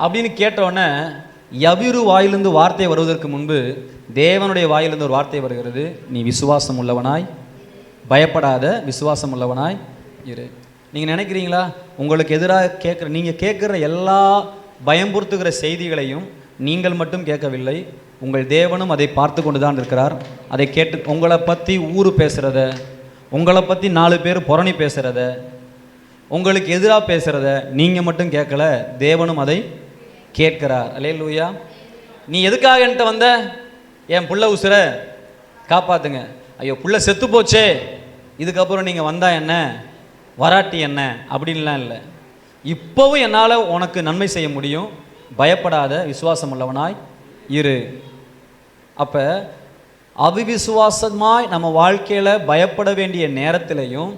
அப்படின்னு கேட்டோன்னே யவீரு வாயிலிருந்து வார்த்தை வருவதற்கு முன்பு தேவனுடைய வாயிலிருந்து ஒரு வார்த்தை வருகிறது. நீ விசுவாசம் உள்ளவனாய், பயப்படாத, விசுவாசம் உள்ளவனாய் இரு. நீங்கள் நினைக்கிறீங்களா உங்களுக்கு எதிராக நீங்கள் கேட்குற எல்லா பயம்புறுத்துகிற செய்திகளையும் நீங்கள் மட்டும் கேட்கவில்லை, உங்கள் தேவனும் அதை பார்த்து கொண்டு தான் இருக்கிறார். அதை கேட்டு உங்களை பற்றி ஊர் பேசுகிறத, உங்களை பற்றி 4 பேர் புரணி பேசுகிறத, உங்களுக்கு எதிராக பேசுகிறத நீங்கள் மட்டும் கேட்கல, தேவனும் அதை கேட்கிறார். அல்லேலூயா. நீ எதுக்காக என்கிட்ட வந்த? என் புள்ள உசுர காப்பாத்துங்க. ஐயோ புள்ள செத்து போச்சே, இதுக்கப்புறம் நீங்கள் வந்தா என்ன, வராட்டி என்ன அப்படின்லாம் இல்லை. இப்போவும் என்னால் உனக்கு நன்மை செய்ய முடியும், பயப்படாத, விசுவாசம் உள்ளவனாய் இரு. அப்போ அவிவிசுவாசமாய் நம்ம வாழ்க்கையில் பயப்பட வேண்டிய நேரத்திலையும்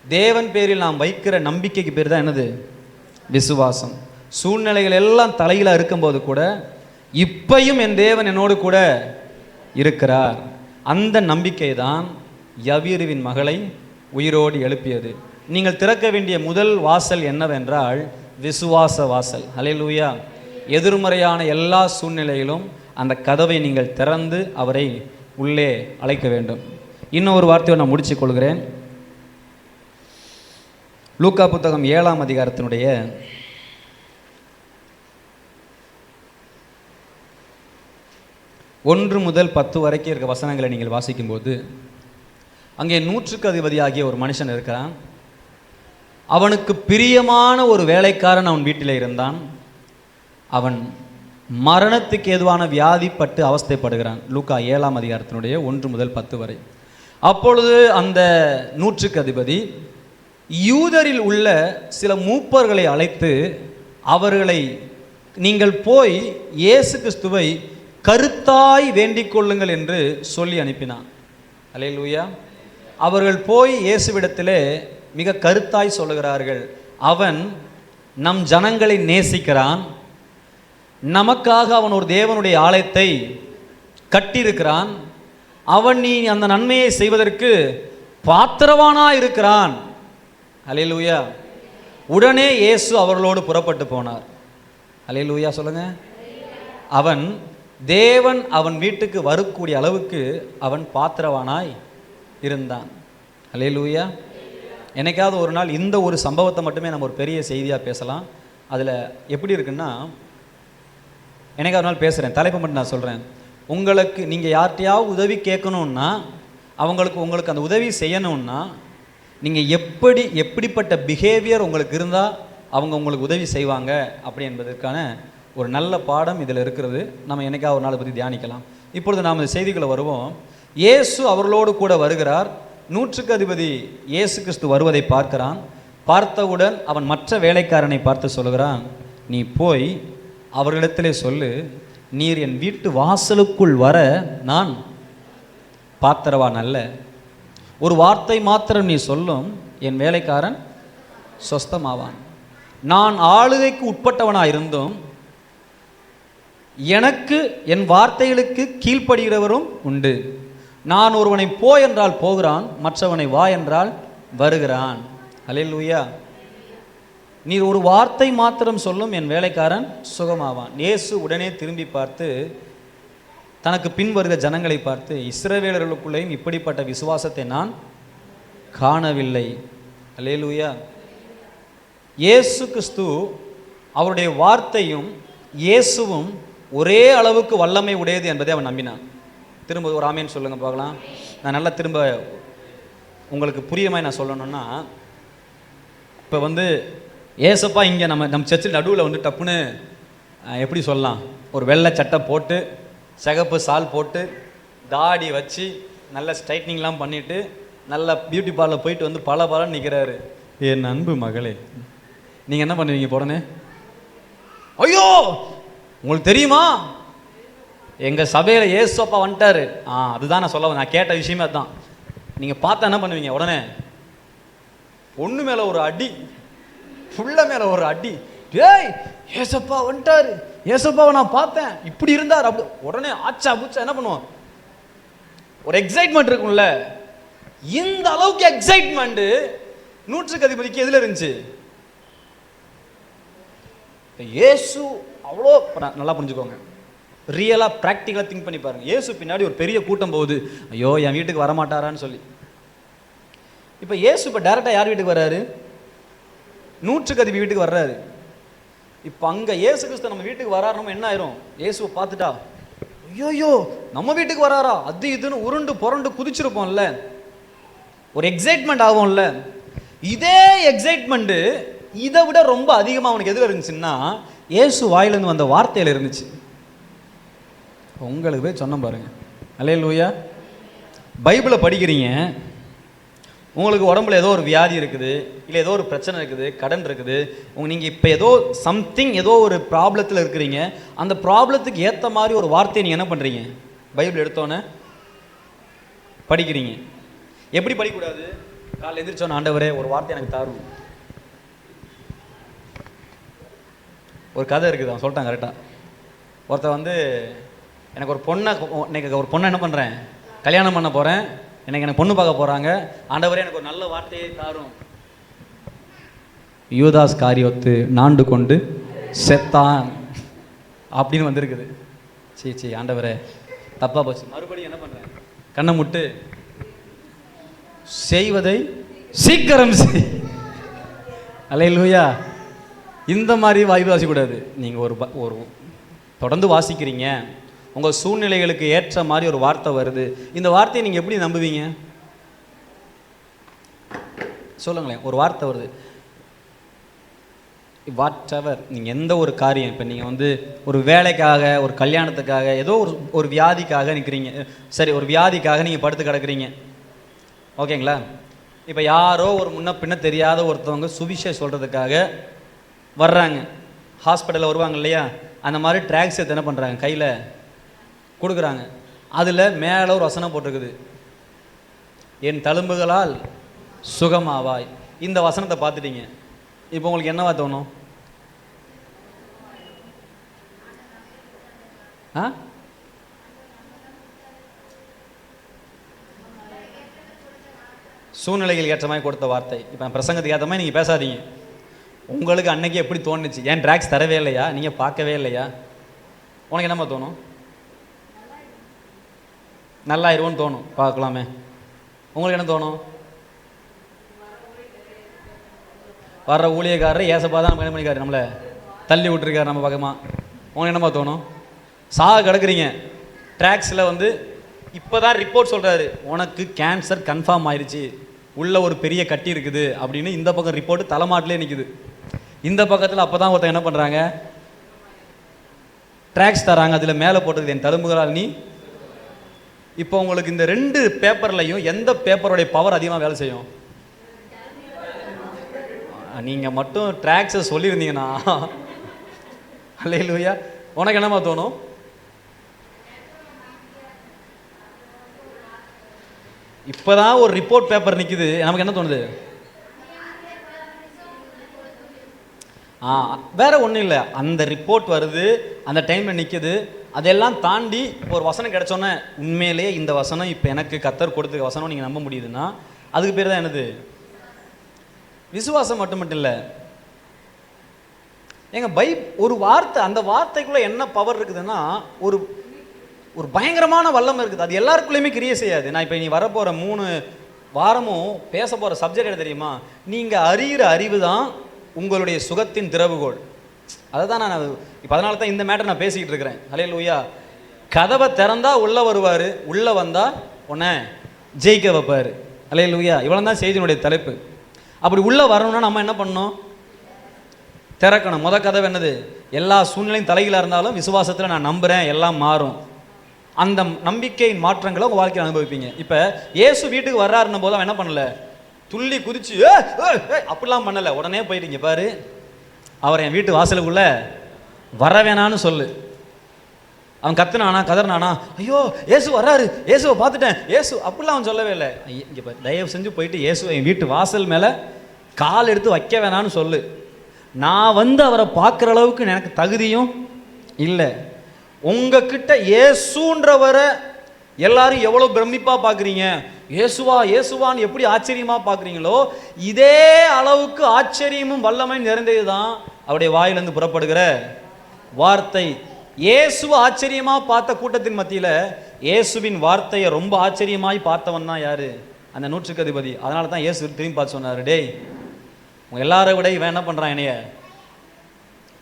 தேவன் பேரில் நாம் வைக்கிற நம்பிக்கைக்கு பேர் தான் என்னது? விசுவாசம். சூழ்நிலைகள் எல்லாம் தலையில் இருக்கும்போது கூட இப்பையும் என் தேவன் என்னோடு கூட இருக்கிறார். அந்த நம்பிக்கை தான் யவீருவின் மகளை உயிரோடு எழுப்பியது. நீங்கள் திறக்க வேண்டிய முதல் வாசல் என்னவென்றால் விசுவாச வாசல். அல்லேலூயா. எதிர்மறையான எல்லா சூழ்நிலையிலும் அந்த கதவை நீங்கள் திறந்து அவரை உள்ளே அழைக்க வேண்டும். இன்னொரு வார்த்தையை நான் முடிச்சு கொள்கிறேன். லூக்கா புத்தகம் 7ஆம் அதிகாரத்தினுடைய 1 முதல் 10 வரைக்கும் இருக்க வசனங்களை நீங்கள் வாசிக்கும்போது அங்கே 100க்கு அதிபதியாகிய ஒரு மனுஷன் இருக்கிறான். அவனுக்கு பிரியமான ஒரு வேலைக்காரன் அவன் வீட்டில் இருந்தான். அவன் மரணத்துக்கு ஏதுவான வியாதிப்பட்டு அவஸ்தைப்படுகிறான். லூக்கா 7ஆம் அதிகாரத்தினுடைய 1 முதல் 10 வரை. அப்பொழுது அந்த 100க்கு அதிபதி யூதரில் உள்ள சில மூப்பர்களை அழைத்து அவர்களை, நீங்கள் போய் இயேசு கிறிஸ்துவை கருத்தாய் வேண்டிக் கொள்ளுங்கள் என்று சொல்லி அனுப்பினான். அல்லேலூயா. அவர்கள் போய் இயேசுவிடத்திலே மிக கருத்தாய் சொல்லுகிறார்கள், அவன் நம் ஜனங்களை நேசிக்கிறான், நமக்காக அவன் ஒரு தேவனுடைய ஆலயத்தை கட்டியிருக்கிறான், அவன் நீ அந்த நன்மையை செய்வதற்கு பாத்திரவானா இருக்கிறான். அல்லேலூயா. உடனே இயேசு அவர்களோடு புறப்பட்டு போனார். அல்லேலூயா சொல்லுங்க. அவன் தேவன் அவன் வீட்டுக்கு வரக்கூடிய அளவுக்கு அவன் பாத்திரவானாய் இருந்தான். அல்லேலூயா. என்னைக்காவது ஒரு நாள் இந்த ஒரு சம்பவத்தை மட்டுமே நம்ம ஒரு பெரிய செய்தியாக பேசலாம். அதில் எப்படி இருக்குன்னா, என்னைக்காவது ஒரு நாள் பேசுகிறேன், தலைப்பை மட்டும் நான் சொல்கிறேன். உங்களுக்கு நீங்கள் யார்கிட்டையாவது உதவி கேட்கணுன்னா, உங்களுக்கு அந்த உதவி செய்யணும்னா, நீங்கள் எப்படிப்பட்ட பிஹேவியர் உங்களுக்கு இருந்தால் அவங்க உங்களுக்கு உதவி செய்வாங்க அப்படி என்பதற்கான ஒரு நல்ல பாடம் இதில் இருக்கிறது. நம்ம என்னைக்காவது ஒரு நாளை பற்றி தியானிக்கலாம். இப்பொழுது நாம் இந்த செய்திகளை வருவோம். இயேசு அவர்களோடு கூட வருகிறார். 100க்கு அதிபதி இயேசு கிறிஸ்து வருவதை பார்க்கிறான். பார்த்தவுடன் அவன் மற்ற வேலைக்காரனை பார்த்து சொல்கிறான், நீ போய் அவர்களிடத்திலே சொல்லு, நீர் என் வீட்டு வாசலுக்குள் வர நான் பாத்திரவான் அல்ல. ஒரு வார்த்தை மாத்திரம் நீ சொல்லும், என் வேலைக்காரன் சொஸ்தமாவான். நான் ஆளுகைக்கு உட்பட்டவனாக இருந்தும் எனக்கு என் வார்த்தைகளுக்கு கீழ்ப்படுகிறவரும் உண்டு. நான் ஒருவனை போ என்றால் போகிறான், மற்றவனை வா என்றால் வருகிறான். அல்லேலூயா. நீர் ஒரு வார்த்தை மாத்திரம் சொல்லும், என் வேலைக்காரன் சுகமாவான். இயேசு உடனே திரும்பி பார்த்து தனக்கு பின் வருகிற ஜனங்களை பார்த்து, இஸ்ரவேலர்களுக்குள்ளேயும் இப்படிப்பட்ட விசுவாசத்தை நான் காணவில்லை. அல்லேலூயா. இயேசு கிறிஸ்து அவருடைய வார்த்தையும் இயேசுவும் ஒரே அளவுக்கு வல்லமை உடையது என்பதை அவன் நம்பினான். திரும்ப ஒரு ஆமேன்னு சொல்லுங்க பார்க்கலாம். நான் நல்லா திரும்ப உங்களுக்கு புரியுற மாதிரி நான் சொல்லணும்னா, இப்போ வந்து ஏசப்பா இங்கே நம்ம சர்ச்சில் நடுவில் வந்து டப்புன்னு எப்படி சொல்லலாம், ஒரு வெள்ளை சட்டை போட்டு சிகப்பு சால் போட்டு தாடி வச்சு நல்ல ஸ்ட்ரைட்னிங்லாம் பண்ணிவிட்டு நல்ல பியூட்டி பார்லர் போயிட்டு வந்து பல பலன்னு நிற்கிறாரு. என் அன்பு மகளே, நீங்கள் என்ன பண்ணுவீங்க? உடனே ஐயோ உங்களுக்கு தெரியுமா எங்கள் சபையில் ஏசப்பா வந்துட்டாரு. அதுதான் நான் சொல்ல, நான் கேட்ட விஷயமே அதுதான். நீங்கள் பார்த்தா என்ன பண்ணுவீங்க? உடனே ஒன்று மேலே ஒரு அடி, புள்ள மேலே ஒரு அடி. டேய் ஏசப்பா வந்துட்டாரு, ஏசப்பாவை நான் பார்த்தேன், இப்படி இருந்தார், அப்படி. உடனே ஆச்சா பூச்சா என்ன பண்ணுவோம்? ஒரு எக்ஸைட்மெண்ட் இருக்கும்ல. இந்த அளவுக்கு எக்ஸைட்மெண்ட் 100க்கு அதிபதிக்கு எதில் இருந்துச்சு? இயேசு அவ்வளோ, நல்லா புரிஞ்சுக்கோங்க, ரியலாக ப்ராக்டிக்கலாக திங்க் பண்ணி பாருங்க. இயேசு பின்னாடி ஒரு பெரிய கூட்டம் போகுது, ஐயோ என் வீட்டுக்கு வரமாட்டாரான்னு சொல்லி. இப்போ இயேசு இப்போ டேரெக்டாக யார் வீட்டுக்கு வர்றாரு? 100க்கு அதிபதி வீட்டுக்கு வர்றாரு. இப்போ அங்கே இயேசு கிறிஸ்து நம்ம வீட்டுக்கு வராருன்னு என்ன ஆயிரும்? இயேசுவை பார்த்துட்டா ஐயோயோ நம்ம வீட்டுக்கு வராரா, அது இதுன்னு உருண்டு புரண்டு குதிச்சிருப்போம்ல, ஒரு எக்ஸைட்மெண்ட் ஆகும்ல. இதே எக்ஸைட்மெண்ட்டு இதை விட ரொம்ப அதிகமாக அவனுக்கு எதில் இருந்துச்சுன்னா இயேசு வாயிலிருந்து வந்த வார்த்தையில் இருந்துச்சு. உங்களுக்கு போய் சொன்ன பாருங்க. அல்லேலூயா. பைபிளை படிக்கிறீங்க, உங்களுக்கு உடம்புல ஏதோ ஒரு வியாதி இருக்குது, இல்லை ஏதோ ஒரு பிரச்சனை இருக்குது, கடன் இருக்குது, நீங்கள் இப்போ ஏதோ சம்திங் ஏதோ ஒரு ப்ராப்ளத்தில் இருக்கிறீங்க. அந்த ப்ராப்ளத்துக்கு ஏற்ற மாதிரி ஒரு வார்த்தையை நீங்கள் என்ன பண்ணுறீங்க? பைபிள் எடுத்தோன்னே படிக்கிறீங்க. எப்படி படிக்கக்கூடாது? காலையில் எந்திரிச்சோன்னு ஆண்டவரே ஒரு வார்த்தை எனக்கு தாரும். ஒரு கதை இருக்குது, அவன் சொல்லிட்டான் கரெக்டாக. ஒருத்தர் வந்து எனக்கு ஒரு பொண்ணை என்ன பண்ணுறேன், கல்யாணம் பண்ண போகிறேன், எனக்கு பொண்ணு பார்க்க போகிறாங்க, ஆண்டவரே எனக்கு ஒரு நல்ல வார்த்தையை தாரும். யூதாஸ் காரியோத்து நாண்டு கொண்டு செத்தான் அப்படின்னு வந்திருக்குது. சீ ஆண்டவரே தப்பாக போச்சு. மறுபடியும் என்ன பண்ணுறேன், கண்ணை முட்டு, செய்வதை சீக்கிரம் செய். அல்லேலூயா. இந்த மாதிரி வாய்ப்பு வாசிக்கூடாது. நீங்கள் ஒரு தொடர்ந்து வாசிக்கிறீங்க, உங்கள் சூழ்நிலைகளுக்கு ஏற்ற மாதிரி ஒரு வார்த்தை வருது. இந்த வார்த்தையை நீங்கள் எப்படி நம்புவீங்க? சொல்லுங்களேன். ஒரு வார்த்தை வருது, வாட் எவர், நீங்கள் எந்த ஒரு காரியம், இப்போ நீங்கள் வந்து ஒரு வேலைக்காக, ஒரு கல்யாணத்துக்காக, ஏதோ ஒரு வியாதிக்காக நிற்கிறீங்க. சரி, ஒரு வியாதிக்காக நீங்கள் படுத்து கிடக்குறீங்க, ஓகேங்களா? இப்போ யாரோ ஒரு முன்ன பின்ன தெரியாத ஒருத்தவங்க சுவிசேஷம் சொல்கிறதுக்காக வர்றாங்க, ஹாஸ்பிட்டலில் வருவாங்க இல்லையா? அந்த மாதிரி ட்ராக்ஸ் எடுத்து என்ன பண்ணுறாங்க, கையில் கொடுக்குறாங்க. அதில் மேலே ஒரு வசனம் போட்டிருக்குது, என் தழும்புகளால் சுகமாவாய். இந்த வசனத்தை பார்த்துட்டீங்க, இப்போ உங்களுக்கு என்னவா தோணும்? சூழ்நிலைகள் ஏற்ற மாதிரி கொடுத்த வார்த்தை. இப்போ பிரசங்கத்துக்கு ஏற்ற மாதிரி நீங்கள் பேசாதீங்க. உங்களுக்கு அன்னைக்கு எப்படி தோணுச்சு? ஏன் ட்ராக்ஸ் தரவே இல்லையா? நீங்கள் பார்க்கவே இல்லையா? உனக்கு என்னம்மா தோணும்? நல்லாயிருவோன்னு தோணும், பார்க்கலாமே. உங்களுக்கு என்ன தோணும்? வர்ற ஊழியக்காரர் ஏசப்பா தான் என்ன பண்ணிக்காரு, நம்மளை தள்ளி விட்டுருக்காரு நம்ம பக்கமாக. உங்களுக்கு என்னம்மா தோணும்? சாக கிடக்குறீங்க, ட்ராக்ஸில் வந்து இப்போ தான் ரிப்போர்ட் சொல்கிறாரு, உனக்கு கேன்சர் கன்ஃபார்ம் ஆயிடுச்சு, உள்ள ஒரு பெரிய கட்டி இருக்குது அப்படின்னு. இந்த பக்கம் ரிப்போர்ட்டு தலைமாட்டிலே நிற்குது. இந்த பக்கத்தில் அப்போ தான் ஒருத்தன் என்ன பண்ணுறாங்க, ட்ராக்ஸ் தராங்க, அதில் மேலே போட்டது என் தழும்புகளால் நீ. இப்போ உங்களுக்கு இந்த 2 பேப்பர்லையும் எந்த பேப்பருடைய பவர் அதிகமாக வேலை செய்யும்? நீங்கள் மட்டும் ட்ராக்ஸை சொல்லியிருந்தீங்கன்னா அல்லேலூயா, உனக்கு என்னமா தோணும்? இப்போதான் ஒரு ரிப்போர்ட் பேப்பர் நிற்குது, நமக்கு என்ன தோணுது? வேற ஒன்றும் இல்லை, அந்த ரிப்போர்ட் வருது, அந்த டைமில் நிற்குது, அதெல்லாம் தாண்டி ஒரு வசனம் கிடைச்சோன்னே உண்மையிலேயே இந்த வசனம் இப்போ எனக்கு கர்த்தர் கொடுத்த வசனம் நீங்கள் நம்ப முடியுதுன்னா அதுக்கு பேர் தான் என்னது? விசுவாசம் மட்டும் இல்லை. எங்க ஒரு வார்த்தை, அந்த வார்த்தைக்குள்ள என்ன பவர் இருக்குதுன்னா ஒரு ஒரு பயங்கரமான வல்லம் இருக்குது. அது எல்லாருக்குள்ளேயுமே கிரியை செய்யாது. நான் இப்போ நீ வரப்போகிற 3 வாரமும் பேச போகிற சப்ஜெக்ட் என்ன தெரியுமா? நீங்கள் அறிகிற அறிவு தான் உங்களுடைய சுகத்தின் திறவுகோள். அதை தான் நான் இப்போ அதனால தான் இந்த மேட்டர் நான் பேசிக்கிட்டு இருக்கிறேன். ஹல்லேலூயா. கதவை திறந்தா உள்ளே வருவார், உள்ளே வந்தால் உன்னை ஜெயிக்க வைப்பார். ஹல்லேலூயா. இவ்வளோ தான் செய்தியினுடைய தலைப்பு. அப்படி உள்ளே வரணும்னா நம்ம என்ன பண்ணணும்? திறக்கணும். கதவு என்னது? எல்லா சூழ்நிலையும் தலைகளாக இருந்தாலும் விசுவாசத்தில் நான் நம்புகிறேன், எல்லாம் மாறும். அந்த நம்பிக்கையின் மாற்றங்களை உங்கள் வாழ்க்கையில் அனுபவிப்பீங்க. இப்போ இயேசு வீட்டுக்கு வர்றாருன்னும் போது அவன் என்ன பண்ணல? துள்ளி குதிச்சு அப்படிலாம் பண்ணலை. உடனே போயிட்டீங்க பாரு, அவர் என் வீட்டு வாசலுக்குள்ள வர வேணான்னு சொல்லு. அவன் கத்துனானா, கதறினானா, ஐயோ இயேசு வர்றாரு, இயேசுவை பார்த்துட்டேன், இயேசு, அப்படிலாம் அவன் சொல்லவே இல்லை. இங்கே பாரு, தயவு செஞ்சு போயிட்டு இயேசு என் வீட்டு வாசல் மேலே கால் எடுத்து வைக்க வேணான்னு சொல்லு. நான் வந்து அவரை பார்க்குற அளவுக்கு எனக்கு தகுதியும் இல்லை. உங்ககிட்ட இயேசுன்றவரை எல்லாரும் எவ்வளோ பிரமிப்பாக பார்க்குறீங்க, இயேசுவா இயேசுவான்னு எப்படி ஆச்சரியமாக பார்க்குறீங்களோ, இதே அளவுக்கு ஆச்சரியமும் வல்லமையும் நிறைந்தது தான் அவருடைய வாயிலிருந்து புறப்படுகிற வார்த்தை. இயேசுவை ஆச்சரியமாக பார்த்த கூட்டத்தின் மத்தியில் இயேசுவின் வார்த்தையை ரொம்ப ஆச்சரியமாய் பார்த்தவன் தான் யாரு? அந்த 100க்கு அதிபதி. அதனால தான் இயேசு திரும்பி பார்த்து சொன்னார், டேய் உங்க எல்லாரை விட இவன் என்ன பண்ணுறான், என்னைய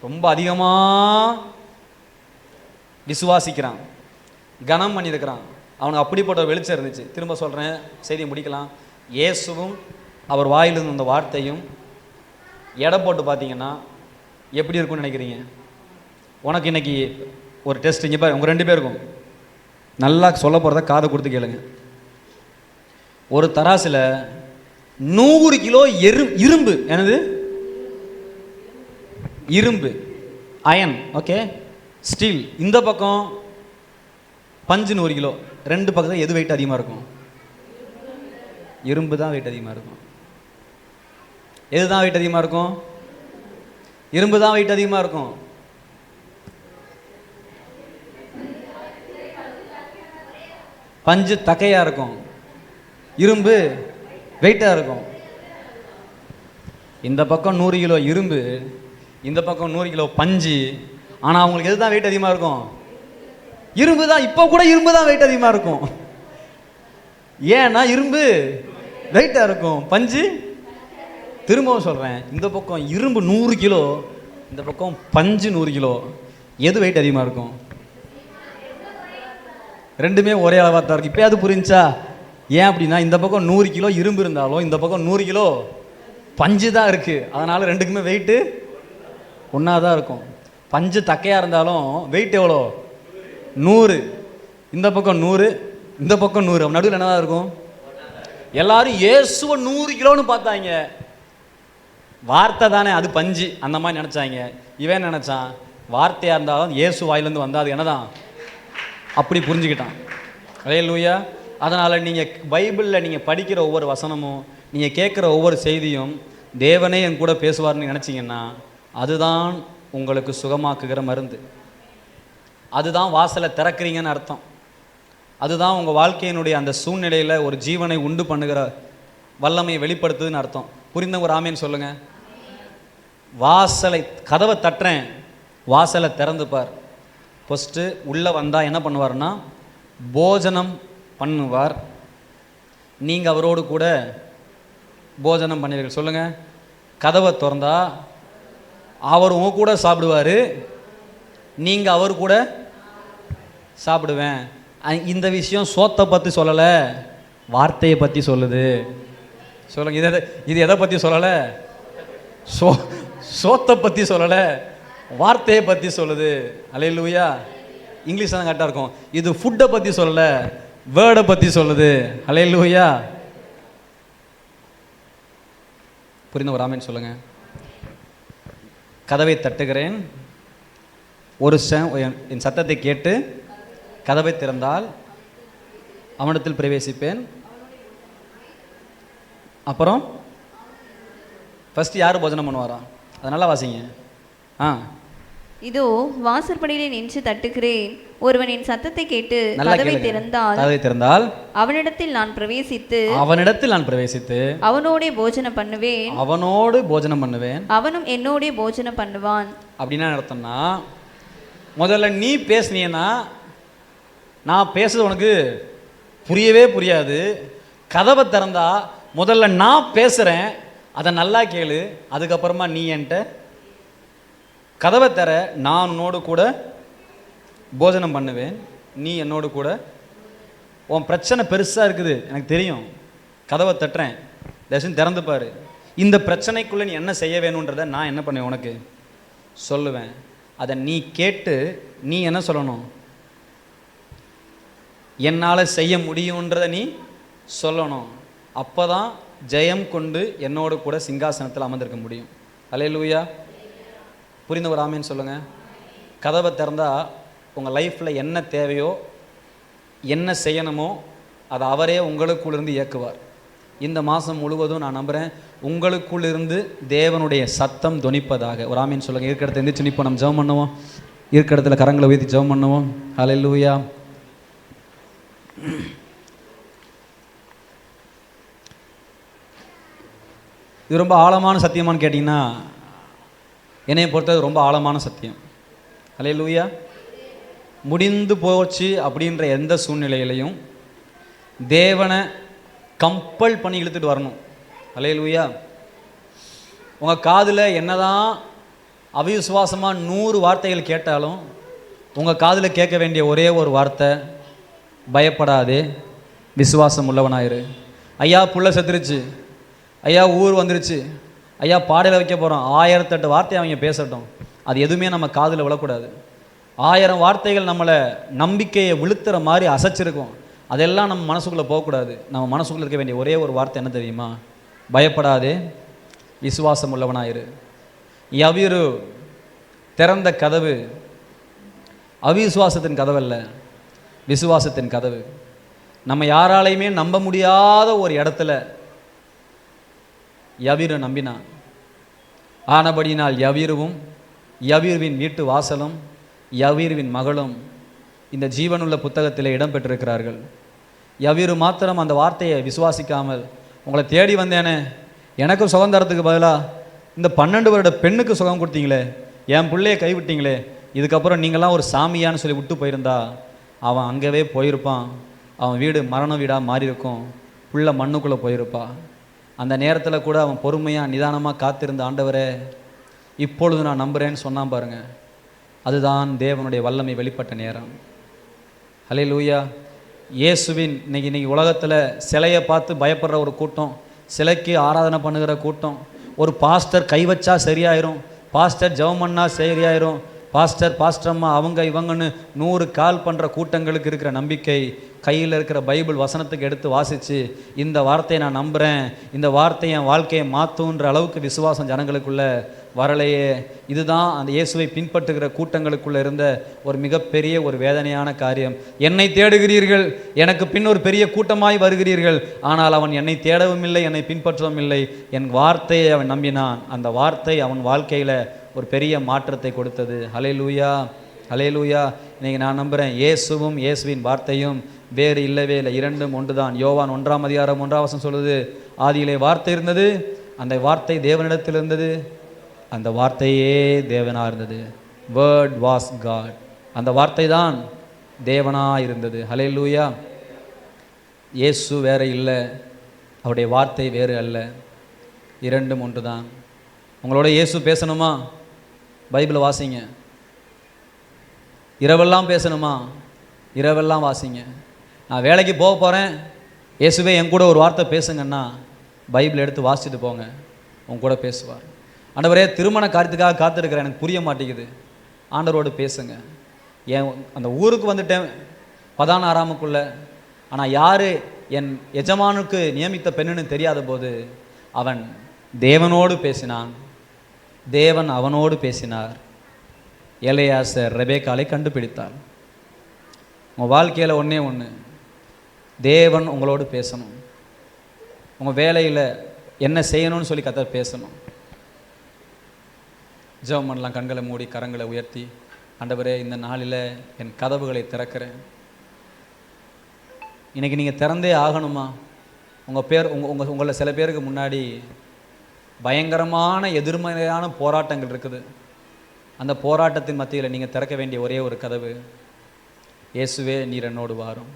ரொம்ப அதிகமாக விசுவாசிக்கிறான், கனம் பண்ணியிருக்கிறான். அவனுக்கு அப்படிப்பட்ட ஒரு வெளிச்சம் இருந்துச்சு. திரும்ப சொல்கிறேன், செய்தியை முடிக்கலாம். இயேசுவும் அவர் வாயிலிருந்து அந்த வார்த்தையும் எடை போட்டு பார்த்தீங்கன்னா எப்படி இருக்கும்னு நினைக்கிறீங்க? உனக்கு இன்னைக்கு ஒரு டெஸ்ட் இங்கே பாரு, உங்கள் 2 பேருக்கும் நல்லா சொல்ல போகிறத காதை கொடுத்து கேளுங்க. ஒரு தராசில் 100 கிலோ இரும்பு, என்னது இரும்பு, அயன், ஓகே, ஸ்டீல். இந்த பக்கம் பஞ்சு 100 கிலோ. 2 பக்கத்தில் எது வெயிட் அதிகமாக இருக்கும்? இரும்பு தான் வெயிட் அதிகமாக இருக்கும். எது தான் வெயிட் அதிகமாக இருக்கும்? இரும்பு தான் வெயிட் அதிகமாக இருக்கும். பஞ்சு தக்கையாக இருக்கும், இரும்பு வெயிட்டாக இருக்கும். இந்த பக்கம் 100 கிலோ இரும்பு, இந்த பக்கம் 100 கிலோ பஞ்சு. ஆனால் அவங்களுக்கு எது தான் வெயிட் அதிகமாக இருக்கும்? இரும்பு தான். இப்போ கூட இரும்பு தான் வெயிட் அதிகமாக இருக்கும். ஏன்னா இரும்பு வெயிட்டாக இருக்கும், பஞ்சு. திரும்பவும் சொல்கிறேன், இந்த பக்கம் இரும்பு 100 கிலோ, இந்த பக்கம் பஞ்சு 100 கிலோ. எது வெயிட் அதிகமாக இருக்கும்? 2மே ஒரே அளவாக தான் இருக்கும். இப்போ அது புரிஞ்சா? ஏன் அப்படின்னா இந்த பக்கம் 100 கிலோ இரும்பு இருந்தாலும் இந்த பக்கம் 100 கிலோ பஞ்சு தான் இருக்குது. அதனால் 2க்குமே வெயிட்டு ஒன்றா தான் இருக்கும். பஞ்சு தக்கையாக இருந்தாலும் வெயிட் எவ்வளோ? 100. இந்த பக்கம் 100, இந்த பக்கம் 100. நடுவில் என்னதான் இருக்கும்? எல்லாரும் இயேசுவை 100 கிலோன்னு பார்த்தாங்க. வார்த்தை தானே அது பஞ்சு, அந்த மாதிரி நினச்சாங்க. இவன் நினச்சான் வார்த்தையாக இருந்தாலும் இயேசு வாயிலேருந்து வந்தால் அது என்னதான், அப்படி புரிஞ்சுக்கிட்டான். ஹல்லேலூயா. அதனால் நீங்கள் பைபிளில் நீங்கள் படிக்கிற ஒவ்வொரு வசனமும், நீங்கள் கேட்குற ஒவ்வொரு செய்தியும் தேவனே என் கூட பேசுவார்னு நினச்சிங்கன்னா அதுதான் உங்களுக்கு சுகமாக்குகிற மருந்து. அதுதான் வாசலை திறக்கிறீங்கன்னு அர்த்தம். அதுதான் உங்கள் வாழ்க்கையினுடைய அந்த சூழ்நிலையில் ஒரு ஜீவனை உண்டு பண்ணுகிற வல்லமையை வெளிப்படுத்துதுன்னு அர்த்தம். புரிந்தவங்க ஒரு ஆமேன்னு சொல்லுங்கள். வாசலை, கதவை தட்டுறேன், வாசலை திறந்துப்பார். ஃபஸ்ட்டு உள்ளே வந்தால் என்ன பண்ணுவார்னா போஜனம் பண்ணுவார். நீங்கள் அவரோடு கூட போஜனம் பண்ணுவீர்கள். சொல்லுங்கள். கதவை திறந்தா அவர் உங்க கூட சாப்பிடுவார், நீங்கள் அவர் கூட சாப்பிடுவேன். இந்த விஷயம் சோத்தை பற்றி சொல்லலை, வார்த்தையை பற்றி சொல்லுது. சொல்லுங்க. இது எதை பற்றி சொல்லலை? சோத்தை பற்றி சொல்லலை, வார்த்தையை பற்றி சொல்லுது. ஹல்லேலூயா. இங்கிலீஷ் தான் கரெக்டாக இருக்கும். இது ஃபுட்டை பற்றி சொல்லலை, வேர்டை பற்றி சொல்லுது. ஹல்லேலூயா. புரிந்த ஒரு ஆமென் சொல்லுங்க. கதவை தட்டுகிறேன், ஒரு என் சத்தத்தை கேட்டு கதவை திறந்தால் அவனிடத்தில் பிரவேசிப்பேன். அப்புறம் ஃபஸ்ட்டு யார் போஜனம் பண்ணுவாரா? அதனால வாசிங்க. இதோ வாசற்படியிலே நின்று தட்டுகிறேன். ஒருவன் என் சத்தத்தை கேட்டு கதவை திறந்தால் அவனிடத்தில் நான் பிரவேசித்து அவனோடே போஜனம் பண்ணுவேன், அவனும் என்னோடே போஜனம் பண்ணுவான். அப்படின்னா அர்த்தம்னா, முதல்ல நீ பேசுனீன்னா நான் பேசுறது உனக்கு புரியவே புரியாது. கதவை திறந்தா முதல்ல நான் பேசுகிறேன், அதை நல்லா கேளு. அதுக்கப்புறமா நீ என்கிட்ட கதவை தர, நான் உன்னோடு கூட போஜனம் பண்ணுவேன், நீ என்னோடு கூட. உன் பிரச்சனை பெருசாக இருக்குது எனக்கு தெரியும், கதவை தட்டுறேன், தயவுசெய்து திறந்து பாரு. இந்த பிரச்சனைக்குள்ளே நீ என்ன செய்ய வேணுன்றதை நான் என்ன பண்ணுவேன் உனக்கு சொல்லுவேன். அதை நீ கேட்டு நீ என்ன சொல்லணும், என்னால் செய்ய முடியுன்றதை நீ சொல்லணும். அப்போ தான் ஜெயம் கொண்டு என்னோடு கூட சிங்காசனத்தில் அமர்ந்திருக்க முடியும். அல்லேலூயா. புரிந்து ஒரு ஆமேன்னு சொல்லுங்கள். கதவை திறந்தா உங்கள் லைஃப்பில் என்ன தேவையோ என்ன செய்யணுமோ அதை அவரே உங்களுக்குள்ளிருந்து இயக்குவார். இந்த மாதம் முழுவதும் நான் நம்புகிறேன் உங்களுக்குள்ளிருந்து தேவனுடைய சத்தம் தொனிப்பதாக. ஒரு ஆமேன்னு சொல்லுங்கள். இருக்கிற இடத்துல எந்திரிச்சு நிற்போம், நம்ம ஜெபம் பண்ணுவோம். இருக்கிற இடத்துல கரங்களை உயர்த்தி ஜெபம் பண்ணுவோம். அல்லேலூயா. இது ரொம்ப ஆழமான சத்தியமானு கேட்டிங்கன்னா என்னையை பொறுத்தது ரொம்ப ஆழமான சத்தியம். அல்லேலூயா. முடிந்து போச்சு அப்படின்ற எந்த சூழ்நிலையிலையும் தேவனை கம்பல் பண்ணி இழுத்துட்டு வரணும். அல்லேலூயா. உங்கள் காதில் என்னதான் அவிசுவாசமாக 100 வார்த்தைகள் கேட்டாலும் உங்கள் காதில் கேட்க வேண்டிய ஒரே ஒரு வார்த்தை, பயப்படாதே, விசுவாசம் உள்ளவனாயிரு. ஐயா புள்ள செத்துருச்சு, ஐயா ஊர் வந்துருச்சு, ஐயா பாடையில் வைக்க போகிறோம், 1008 வார்த்தை அவங்க பேசட்டும், அது எதுவுமே நம்ம காதில் விழக்கூடாது. 1000 வார்த்தைகள் நம்மளை நம்பிக்கையை விழுத்துற மாதிரி அசைச்சிருக்கும், அதெல்லாம் நம்ம மனசுக்குள்ளே போகக்கூடாது. நம்ம மனசுக்குள்ளே இருக்க வேண்டிய ஒரே ஒரு வார்த்தை என்ன தெரியுமா? பயப்படாதே, விசுவாசம் உள்ளவனாயிரு. யவீரு திறந்த கதவு அவிசுவாசத்தின் கதவு அல்ல, விசுவாசத்தின் கதவு. நம்ம யாராலையுமே நம்ப முடியாத ஒரு இடத்துல யவீரு நம்பினான். ஆனபடினால் யவீருவும் யவீருவின் வீட்டு வாசலும் யவீருவின் மகளும் இந்த ஜீவனுள்ள புத்தகத்தில் இடம் பெற்றிருக்கிறார்கள். யவீரு மாத்திரம் அந்த வார்த்தையை விசுவாசிக்காமல், உங்களை தேடி வந்தேனே, எனக்கு சுகம் தரத்துக்கு பதிலாக இந்த 12 வருட பெண்ணுக்கு சுகம் கொடுத்தீங்களே, என் பிள்ளையை கைவிட்டீங்களே, இதுக்கப்புறம் நீங்களாம் ஒரு சாமியான்னு சொல்லி விட்டு போயிருந்தா அவன் அங்கேவே போயிருப்பான், அவன் வீடு மரண வீடாக மாறி இருக்கும், புள்ள மண்ணுக்குள்ளே போயிருப்பா. அந்த நேரத்தில் கூட அவன் பொறுமையாக நிதானமாக காத்திருந்த ஆண்டவரே இப்பொழுது நான் நம்புகிறேன்னு சொன்னான் பாருங்க, அதுதான் தேவனுடைய வல்லமை வெளிப்பட்ட நேரம். அல்லேலூயா. இயேசுவின் இன்னைக்கு உலகத்தில் சிலையை பார்த்து பயப்படுற ஒரு கூட்டம், சிலைக்கு ஆராதனை பண்ணுகிற கூட்டம், ஒரு பாஸ்டர் கை வச்சா சரியாயிரும், பாஸ்டர் ஜெபம் பண்ணா சரியாயிரும், பாஸ்டர்மா அவங்க இவங்கன்னு 100 கால் பண்ணுற கூட்டங்களுக்கு இருக்கிற நம்பிக்கை கையில் இருக்கிற பைபிள் வசனத்துக்கு எடுத்து வாசித்து இந்த வார்த்தையை நான் நம்புகிறேன், இந்த வார்த்தை என் வாழ்க்கையை மாற்றுன்ற அளவுக்கு விசுவாசம் ஜனங்களுக்குள்ளே வரலையே. இதுதான் அந்த இயேசுவை பின்பற்றுகிற கூட்டங்களுக்குள்ளே இருந்த ஒரு மிகப்பெரிய ஒரு வேதனையான காரியம். என்னை தேடுகிறீர்கள், எனக்கு பின் ஒரு பெரிய கூட்டமாய் வருகிறீர்கள், ஆனால் அவன் என்னை தேடவும் இல்லை, என்னை பின்பற்றவும் இல்லை. என் வார்த்தையை அவன் நம்பினான், அந்த வார்த்தை அவன் வாழ்க்கையில் ஒரு பெரிய மாற்றத்தை கொடுத்தது. ஹல்லேலூயா, ஹல்லேலூயா. இன்றைக்கி நான் நம்புகிறேன் இயேசுவும் இயேசுவின் வார்த்தையும் வேறு இல்லவே இல்லை, இரண்டும் ஒன்று தான். யோவான் 1ஆம் அதிகாரம் 1ஆம் வசனம் சொல்லுது, ஆதியிலே வார்த்தை இருந்தது, அந்த வார்த்தை தேவனிடத்தில் இருந்தது, அந்த வார்த்தையே தேவனாக இருந்தது. Word was God. அந்த வார்த்தை தான் தேவனாக இருந்தது. ஹல்லேலூயா. இயேசு வேறு இல்லை, அவருடைய வார்த்தை வேறு அல்ல, இரண்டும் ஒன்று தான். உங்களோட இயேசு பேசணுமா? பைபிளை வாசிங்க. இரவெல்லாம் பேசணுமா? இரவெல்லாம் வாசிங்க. நான் வேலைக்கு போக போகிறேன், இயேசுவே என் கூட ஒரு வார்த்தை பேசுங்கன்னா பைபிள் எடுத்து வாசிச்சுட்டு போங்க, உன் கூட பேசுவார். ஆண்டவரே திருமண காரியத்துக்காக காத்திருக்கிறேன், எனக்கு புரிய மாட்டேங்குது, ஆண்டவரோடு பேசுங்க. என் அந்த ஊருக்கு வந்துட்டேன் 16ஆமுக்குள்ளே, ஆனால் யார் என் எஜமானுக்கு நியமித்த பெண்ணுன்னு தெரியாத போது அவன் தேவனோடு பேசினான், தேவன் அவனோடு பேசினார். எலியாசர் ரெபேக்காலை கண்டுபிடித்தார். உங்கள் வாழ்க்கையில் ஒன்றே ஒன்று, தேவன் உங்களோடு பேசணும். உங்கள் வேலையில் என்ன செய்யணும்னு சொல்லி கர்த்தர் பேசணும். ஜெபம் பண்ணலாம். கண்களை மூடி கரங்களை உயர்த்தி, ஆண்டவரே இந்த நாளில் என் கதவுகளை திறக்கிறேன். இன்றைக்கி நீங்கள் திறந்தே ஆகணுமா? உங்கள் பேர் உங்களை சில பேருக்கு முன்னாடி பயங்கரமான எதிர்மறையான போராட்டங்கள் இருக்குது. அந்த போராட்டத்தின் மத்தியில் நீங்கள் திறக்க வேண்டிய ஒரே ஒரு கதவு, இயேசுவே நீர் என்னோடு வாரும்.